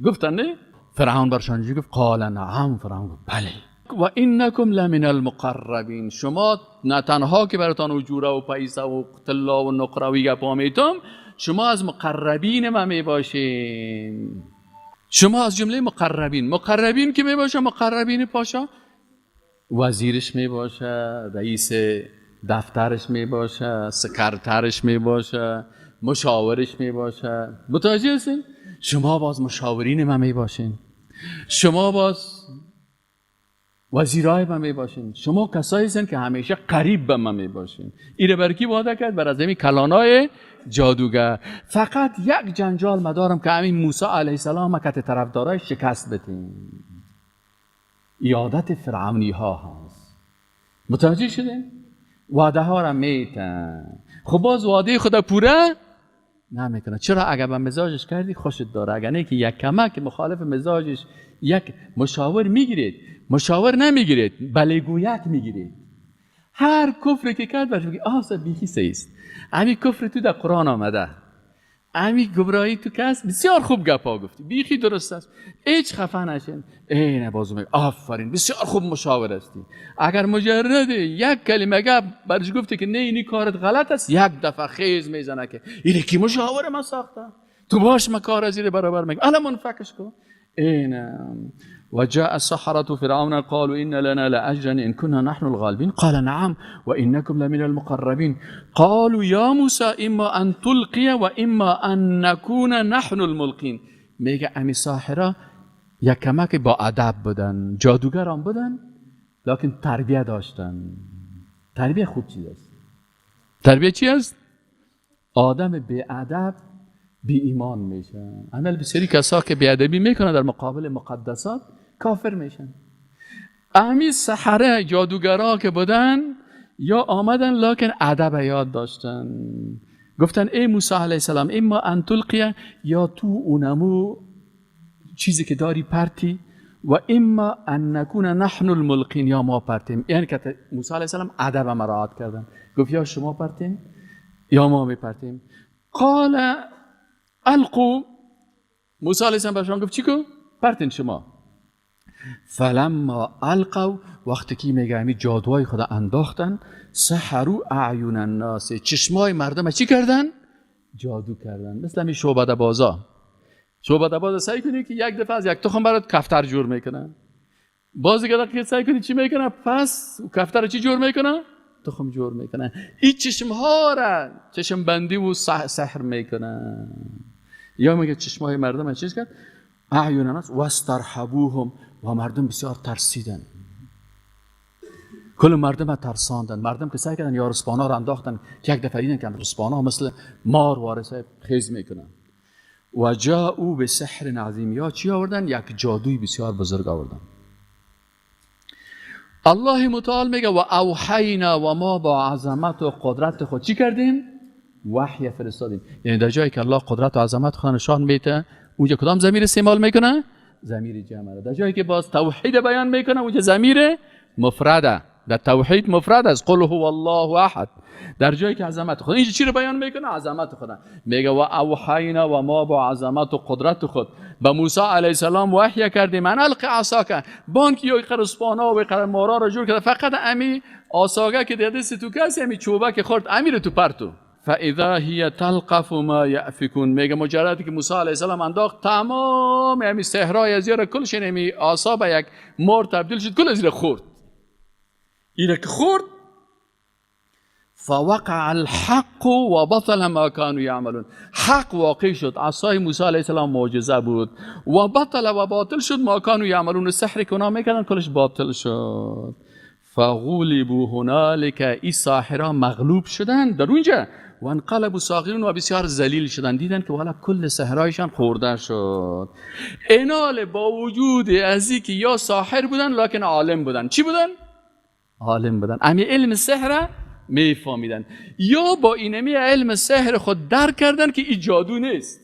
گفتن نه؟ فرعون برشان گفت قال نعم. فرعون گفت بله. و اینکم لمن المقربین، شما نه تنها که براتان اجوره و پیسه و طلا و نقره و گپا میتم، شما از مقربین ما میباشین. شما از جمله مقربین که میباشه، مقربین پاشا وزیرش میباشه، رئیس دفترش میباشه، سکرترش میباشه، مشاورش میباشه. متوجه هستین؟ شما باز مشاورین ما میباشین، شما باز وزیرای ما میباشین، شما کسایی هستین که همیشه قریب به ما میباشین. این بر کی وعده کرد؟ بر از همین کلانای جادوگر. فقط یک جنجال مدارم که همین موسی علیه السلام که طرفدارای شکست بدین. عادت فرعونی ها هست. متوجه شده؟ وعده ها را میتن. خب باز وعده خدا پوره نمیکنه. چرا؟ اگر به مزاجش کردی خوشت داره، اگر نه که یک کمک مخالف مزاجش یک مشاور میگیرید، مشاور نمیگیرید، بله گویک میگیرید. هر کفری که کرد برش بگید آه بیخی سیست، همین کفر تو در قرآن آمده، همین گمراهی تو کس بسیار خوب گپا گفتی، بیخی درست است، هیچ خفه نشین. نه بازو میگه آفرین بسیار خوب مشاور هستی. اگر مجرد یک کلمه گپ برش گفتی که نه اینی کارت غلط است، یک دفعه خیز میزنه که اینی کی مشاور ما ساخته، تو باش ما کار زیر برابر میگه الان منفکش کن. نه وجاء السحرة فرعون قالوا إن لنا لأجرا إن كنا نحن الغالبين قال نعم وإنكم لمن المقربين قالوا يا موسى إما أن تلقي وإما أن نكون نحن الملقين. میگه امی ساحرا یک کمک با ادب بودن، جادوگران بودن، لکن تربیه داشتن. تربیه خوب چیز است. تربیه چی است؟ آدم بی ادب بی ایمان میشن. عمل بسیاری کسا که بی ادبی میکنن در مقابل مقدسات کافر میشن. امی سحره جادوگرا که بودن یا آمدن لکن ادب یاد داشتن. گفتن ای موسی علیه السلام اما ان تلقیه، یا تو اونمو چیزی که داری پرتی، و اما ان نکون نحن الملقین، یا ما پرتیم. یعنی که موسی علیه السلام ادب مراعات کردن، گفت یا شما پرتیم یا ما میپرتیم. قال القوا، موسی علیه السلام برشان گفت چی کو؟ پرتین شما. فلما القوا، وقتی که میگه همی جادوهای خدا انداختن، سحروا اعین الناس، چشمای مردم چی کردن؟ جادو کردن. مثل همی شعبده بازا. شعبده بازا سعی کنی که یک دفعه از یک تخم برات کفتر جور میکنن. بازیگر که سعی کنی چی میکنه؟ پس کفتر چی جور میکنه؟ تخم جور میکنن. این چشمها را چشم بندی و سحر میکنن. یا میگه چشمای مردم چیز کرد؟ اعین الناس واسترهبوهم، و مردم بسیار ترسیدن. کل مردم ترساندن. مردم که سعی کردن یا رسپانا را انداختن که یک دفعه دیدن که رسپانا مثل مار وارثه خیز میکنن. و جاءوا بسحر عظیم، یا چی آوردن؟ یک جادوی بسیار بزرگ آوردن. الله متعال میگه و اوحینا، و ما با عظمت و قدرت خود چی کردیم؟ وحی فرستادیم. یعنی در جایی که الله قدرت و عظمت خود نشان میده، اونجا کدام ضمیر استعمال میکنه؟ ضمیر جمع. در جایی که باز توحید بیان میکنه، اونجا ضمیر مفرده. در توحید مفرد است، قل هو الله احد. در جایی که عظمت خود، اینجا چی رو بیان میکنه؟ عظمت خود. میگه و اوحینا، و ما با عظمت و قدرت خود به موسی علیه السلام وحی کردیم ان الق عصاک، بانک یا قرصپانا و قرمارا را جور کرده، فقط امی عصاگه که در دست تو کسی امی چوبه که خورد امیر تو پرتو، فاذا هی تلقف ما یافکون. میگه مجردی که موسی علیه السلام انداخت، تمام امی صحرای از یاره کلش امی عصا به یک مار تبدیل شد، کل از خورد. اینه که خورد، فوقع الحق و بطل ما كانوا يعملون. حق واقع شد، عصای موسی علیه السلام معجزه بود، و بطل و باطل شد ما كانوا يعملون، سحری که اونا میکردن کلش باطل شد. فغلبوا هنالک، این ساحران مغلوب شدن در اونجا، و انقلبوا صاغرین، و بسیار ذلیل شدن. دیدن که والا کل سحرایشان خورده شد. اینال با وجود از اینکه یا ساحر بودن لکن عالم بودن. چی بودن؟ عالم بودن. امی علم سحر میفهمیدن، یا با اینمی علم سحر خود درک کردن که این جادو نیست.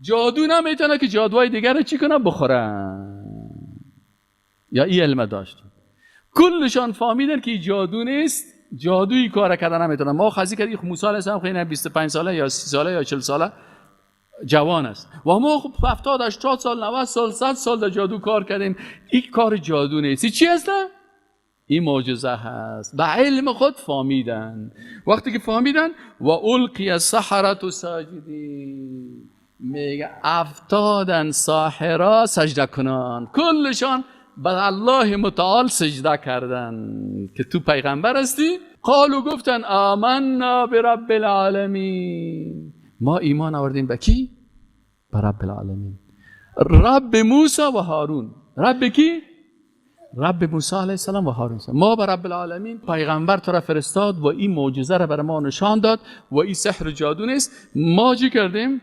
جادو نمیتونه که جادوهای دیگر رو چی کنه؟ بخورن. یا این علم داشت. کلشان فهمیدن که این جادو نیست، جادویی کار کردن نمیتونه. ما خزی کردیم موسی علیه السلام خیلی 25 ساله یا 30 ساله یا 40 ساله جوان است، و ما 70 80 سال 90 سال 100 سال در جادو کار کردیم. این کار جادو نیست. این چی هست؟ این معجزه هست. به علم خود فهمیدن. وقتی که فهمیدن، و القی السحرة ساجدین، میگه افتادن ساحرا سجده کنان، کلشان به الله متعال سجده کردن که تو پیغمبر هستی. قالو گفتن آمنا برب العالمین، ما ایمان آوردیم به کی؟ به رب العالمین، رب موسی و هارون. رب کی؟ رب موسی علیه السلام و هارون. ما به رب العالمین پیغمبر تو را فرستاد و این معجزه را بر ما نشان داد، و این سحر جادو نیست. ما چی کردیم؟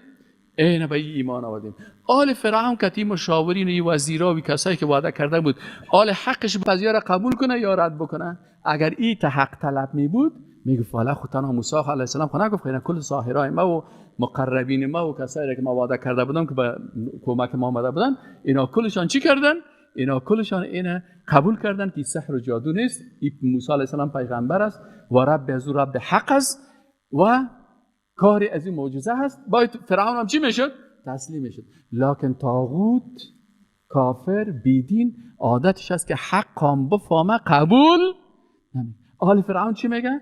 اینه به این ایمان آوردیم. آل فرعون که این مشاورین و این وزیرا و کسایی که وعده کرده بود، آل حقش قضیه را قبول کنه یا رد بکنه. اگر این حق طلب می بود، میگه فعلا خود تنها موسی علیه السلام خود نگفت، اینا کل ساحرای ما و مقربین ما و کسایی که ما وعده کرده بودم که به کمک ما آمده بودن، اینا کلشان چی کردن؟ اینا کلشان اینا قبول کردن که سحر و جادو نیست، این موسی علیه السلام پیغمبر است و رب از او رب حق است و کاری از این معجزه هست. باید فرعون هم چی میشد؟ تسلیم میشد. لکن طاغوت کافر بیدین عادتش است که حق هم بفهمه قبول نمی. آل فرعون چی میگه؟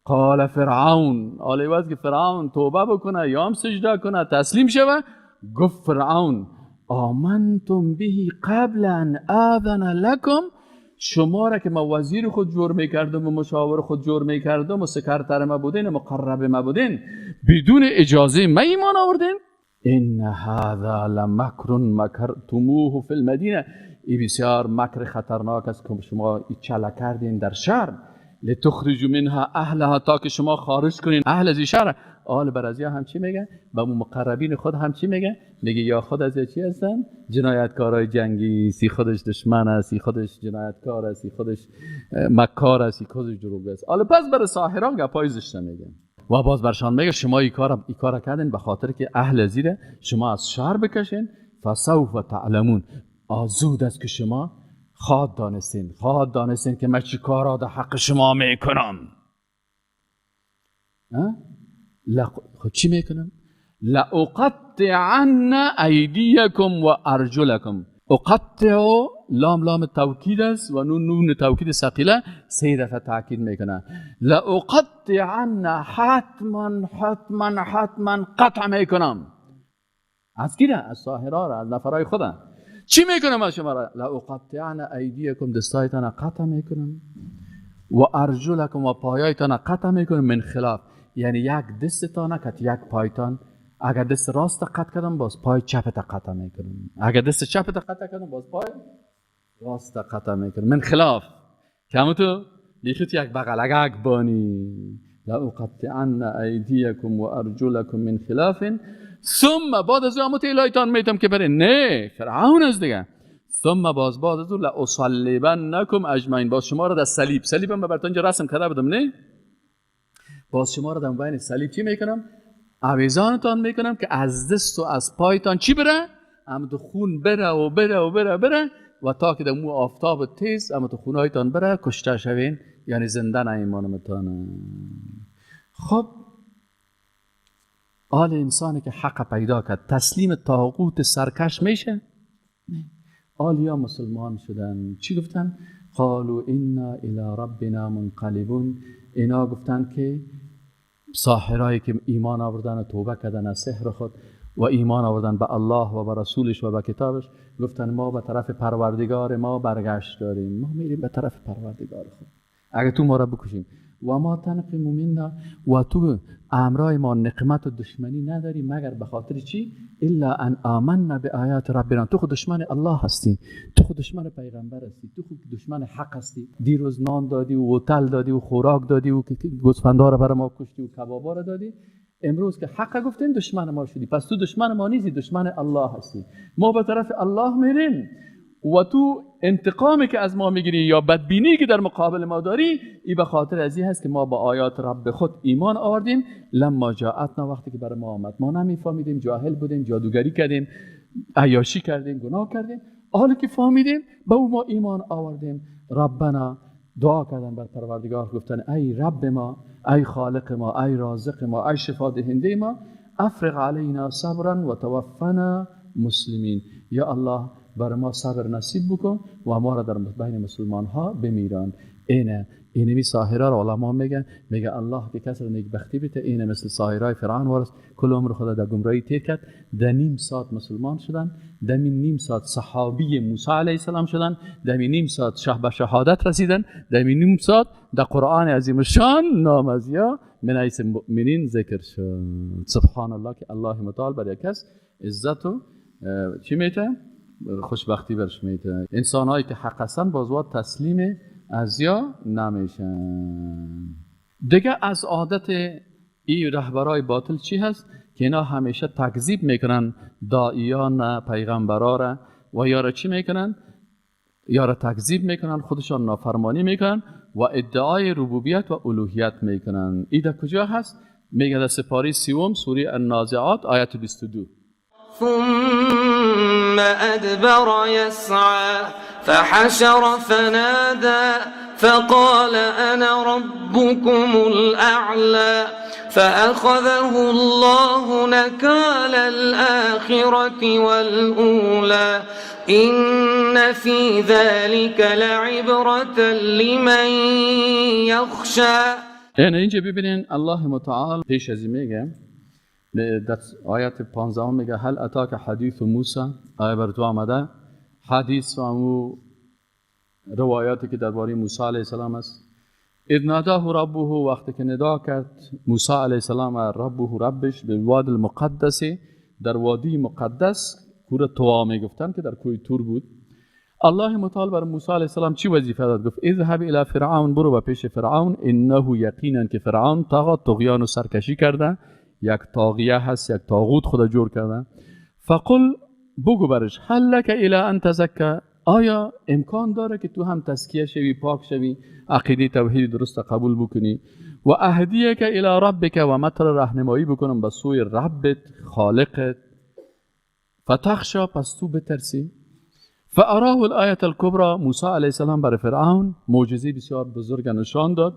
قال فرعون، آل ایواز که فرعون توبه بکنه یا هم سجده کنه تسلیم شوه، گفت فرعون آمنتم به قبل ان آذن لکم، شما را که ما وزیر خود جور میکردم و مشاور خود جور میکردم و سکرتر ما بودین و مقرب ما بودین بدون اجازه ما ایمان آوردین؟ ان هذا لمکر مکرتموه فی المدینه، این بسیار مکر خطرناک است که شما چله کردین در شهر، لتخرجوا منها اهلها، تا که شما خارج کنین اهل از شهر. آل برازیا هم چی میگه؟ با مقربین خود هم چی میگه؟ میگه یا خود از چی هستن؟ جنایتکارای جنگی، سی خودش دشمن است، سی خودش جنایتکار است، سی خودش مکار است، سی خودش دروغ است. آل پس برای ساحران گپای زشت میگه و باز برشان میگه شما این کارا کردین به خاطر که اهل زیر شما از شهر بکشین، فسوف تعلمون، آزود است که شما خواهد دانستین که من چی کارا در حق شما میکنم. خود چی میکنم؟ لأقطعن ایدیکم و ارجلکم. اقطع لام توکید است و نون توکید ثقیله 3 دفعه تاکید میکنه. لأقطعن حتما قطع میکنم. از کی؟ از ساحرا را، از نفرای خودم. چی میکنم از شما را؟ لأقطعن ایدیکم، دستایتان قطع میکنم و ارجلکم، و پایایتان قطع میکنم من خلاف، یعنی یک دستتان کت یک پایتان، اگر دست راست قطع کردم باز پای چپت قطع میکنم، اگر دست چپت قطع کردم باز پای راست قطع میکنم. من خلاف کمو تو لیخت یک بغلگک بانی. لأقطعن ایدیکم و ارجلکم من خلاف ثم بعد از اون الهیتان میتم که بره نه فرعون از دیگه، ثم بعد از اون لأصلبنکم اجمعین، باز شما را در صلیبم براتون اینجا رسم کرده بودم نه، باز شما را در بین صلیب چی میکنم؟ آویزانتان میکنم که از دست و از پایتان چی بره؟ اما خون بره و تا که در مو آفتاب تیز اما تو خونهایتان بره کشته شوین، یعنی زنده نیمانمتان. خب آل انسانی که حق پیدا کرد تسلیم طاغوت سرکش میشه؟ آلیا مسلمان شدن چی گفتن؟ قالوا انا الی ربنا منقلبون، اینا گفتن که ساحرایی که ایمان آوردن و توبه کردن از سحر خود و ایمان آوردن به الله و به رسولش و به کتابش، گفتن ما به طرف پروردگار ما برگشت داریم، ما میریم به طرف پروردگار خود، اگه تو ما را بکشیم و ما تنقم منا، و تو امرای ما نقمت و دشمنی نداری مگر به خاطر چی؟ الا ان آمنا بآیات ربنا، تو خود دشمن الله هستی، تو خود دشمن پیغمبر هستی، تو خود دشمن حق هستی. دیروز نان دادی و هتل دادی و خوراک دادی و گوسفندا را برای ما کشتی و کبابا را دادی، امروز که حق گفتین دشمن ما شدی، پس تو دشمن ما نیستی، دشمن الله هستی. ما به طرف الله میریم و تو انتقامی که از ما میگیری یا بدبینی که در مقابل ما داری، این به خاطر از این هست که ما با آیات رب خود ایمان آوردیم. لما جاءتنا، وقتی که برای ما آمد ما نمیفهمیدیم، جاهل بودیم، جادوگری کردیم، عیاشی کردیم، گناه کردیم. حالا که فهمیدیم با او ما ایمان آوردیم. ربنا، دعا کردن بر پروردگار، گفتن ای رب ما، ای خالق ما، ای رازق ما، ای شفا دهنده ما، افرغ علینا صبرا و توفنا مسلمین، یا الله بر ما صبر نصیب بکن و ما را در بین مسلمان ها بمیران. اینمی ساحره را علما میگه الله که کسی را نیکبختی بده، اینه مثل ساحرای فرعون وارث کل عمر خود در گمراهی تیر کرد، در نیم ساعت مسلمان شدن، در نیم ساعت صحابی موسی علیه السلام شدن، در نیم ساعت به شهادت رسیدن، در نیم ساعت در قرآن عظیم شان نام از یا من ایس مؤمنین ذکر شد. سبحان الله که الله متعال بر یک کس عزت و چی میته؟ خوشبختی برش میده. انسان هایی که حق هستن بازوات تسلیم ازیا نمیشن. دیگه از عادت این رهبرای باطل چی هست؟ که اینا همیشه تکذیب میکنن داعیان پیغمبرا را و یا را چی میکنن؟ یا را تکذیب میکنن، خودشان نافرمانی میکنن و ادعای ربوبیت و الوهیت میکنن. این در کجا هست؟ میگه در سپاره 30 سوره النازعات آیت 22. ثم أدبر يسعى فحشر فنادى فقال أنا ربكم الأعلى فأخذه الله نكال الآخرة والأولى إن في ذلك لعبرة لمن يخشى. اینجا ببینین الله متعال پیش از این میگه در آیت 15 میگه هل اتاک حدیث موسی، آیه بر تو آمده حدیث و امو روایاتی که درباره موسی علیه السلام است. اذ ناداه ربه، وقتی که ندا کرد موسی علیه السلام ربه ربش به واد المقدس، در وادی مقدس کوره طوا میگفتن که در کوه تور بود. الله متعال بر موسی علیه السلام چی وظیفه داد؟ گفت اذهب الی فرعون، برو و پیش فرعون، انه یقینا که فرعون طغیان و سرکشی کرده، یک طاغیه هست، یک طاغوت خدا جور کرده. فقل، بگو برش هل لک الی ان تزکی، آیا امکان داره که تو هم تزکیه شوی، پاک شوی، عقیده توحید درست قبول بکنی؟ و اهدیک الی ربک، و متر راهنمایی بکنم به سوی ربت خالقت، فتخشا، پس تو بترسی. فاراه الآیه الکبری، موسی علیه السلام برای فرعون معجزه بسیار بزرگ نشان داد.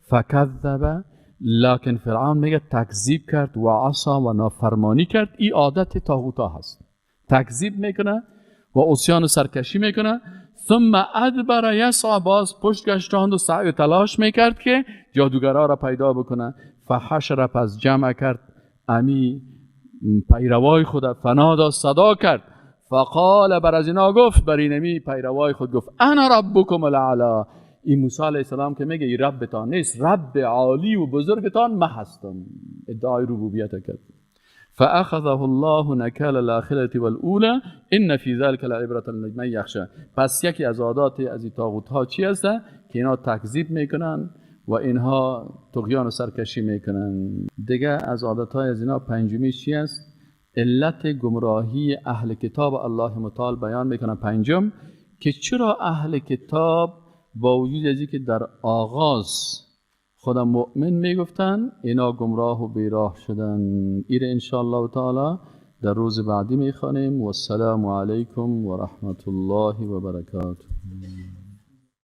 فکذب، لکن فرعون میگه تکذیب کرد، و عصا، و نافرمانی کرد. این عادت طاغوتا هست، تکذیب میکنه و عصیان و سرکشی میکنه. ثم ادبر یسعی، باز پشت گشتاند و سعی و تلاش میکرد که جادوگرا را پیدا بکنه. فحشر، پس جمع کرد امی پیروای خود، فنادا، صدا کرد. فقال، بر از اینا گفت، بر اینمی پیروای خود گفت انا ربکم الاعلی. این موسی علیه السلام که میگه این ربتان نیست، رب عالی و بزرگتان من هستم، ادعای ربوبیت کرد. فاخذه الله نکال الاخرة والاولى ان فی ذلک لعبرة لمن یخشی. پس یکی از عادات از این طاغوت ها چی است؟ که اینا تکذیب میکنن و اینها طغیان و سرکشی میکنن. دیگه از عادت های از اینا پنجمی چی است؟ علت گمراهی اهل کتاب الله متعال بیان میکنه. پنجم که چرا اهل کتاب با وجود از اینکه در آغاز خدا مؤمن میگفتن، اینا گمراه و بیراه شدن. ایره انشاءالله تعالی در روز بعدی میخوانیم. و السلام علیکم و رحمت الله و برکاته.